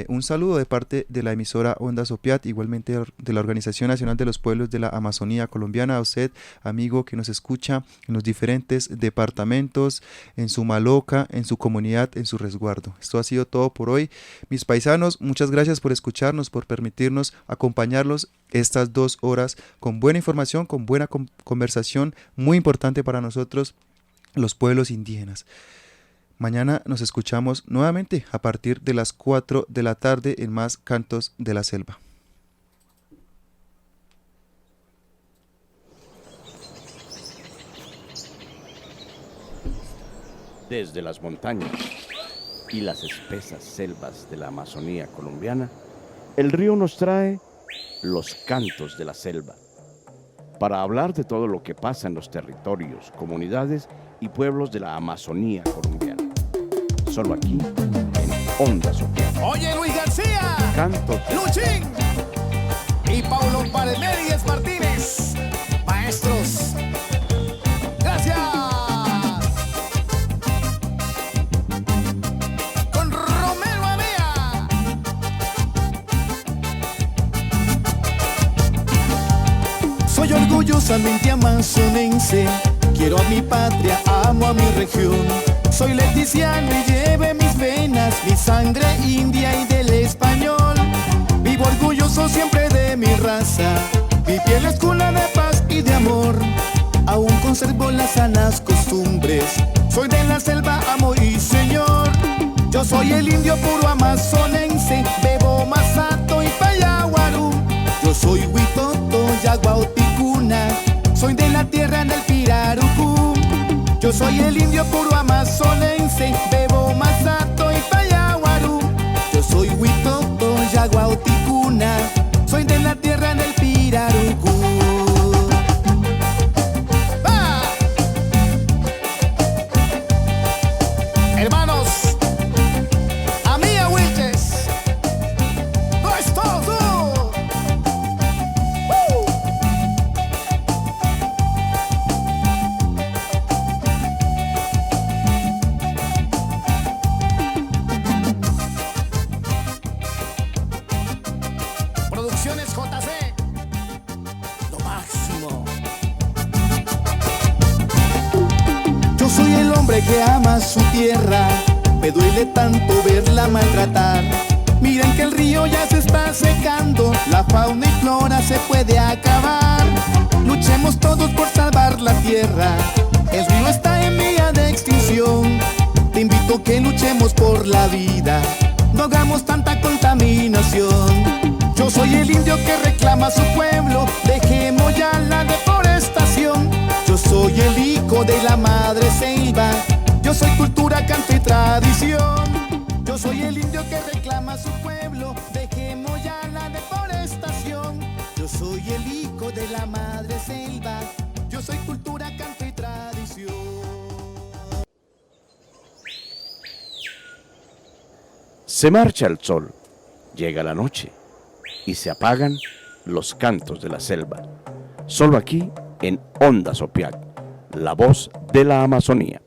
un saludo de parte de la emisora Ondas Opiat, igualmente de la Organización Nacional de los Pueblos de la Amazonía Colombiana. A usted, amigo que nos escucha en los diferentes departamentos, en su Maloca, en su comunidad, en su resguardo. Esto ha sido todo por hoy. Mis paisanos, muchas gracias por escucharnos, por permitirnos acompañarlos estas 2 horas con buena información, con buena conversación, muy importante para nosotros, los pueblos indígenas. Mañana nos escuchamos nuevamente a partir de las 4 de la tarde en más Cantos de la Selva. Desde las montañas y las espesas selvas de la Amazonía colombiana, el río nos trae los cantos de la selva, para hablar de todo lo que pasa en los territorios, comunidades y pueblos de la Amazonía colombiana. Solo aquí, en Ondas Opiat. Oye, Luis García, Cantos, Luchín y Paulo Parmenides Martínez, maestros. Gracias. Con Romero Amea. Soy orgullosamente amazonense. Quiero a mi patria, amo a mi región. Soy leticiano y lleve mis venas mi sangre india y del español. Vivo orgulloso siempre de mi raza. Mi piel es cuna de paz y de amor. Aún conservo las sanas costumbres. Soy de la selva, amo y señor. Yo soy el indio puro amazonense. Bebo masato y payaguarú. Yo soy huitoto, yaguauticuna. Soy de la tierra del Pirarucú. Yo soy el indio puro amazonense. Bebo masato y payaguarú. Yo soy huitoto, yaguauticuna. Soy de la tierra del Pirarucú. ¡Va! hombre que ama su tierra, me duele tanto verla maltratar. Miren que el río ya se está secando, la fauna y flora se puede acabar. Luchemos todos por salvar la tierra, el río está en vía de extinción. Te invito a que luchemos por la vida, no hagamos tanta contaminación. Yo soy el indio que reclama a su pueblo, dejemos ya la deforestación. Yo soy el hijo de la madre selva, yo soy cultura, canto y tradición. Yo soy el indio que reclama a su pueblo, dejemos ya la deforestación. Yo soy el hijo de la madre selva, yo soy cultura, canto y tradición. Se marcha el sol, llega la noche y se apagan los cantos de la selva. Solo aquí en Onda Sopiat, la voz de la Amazonía.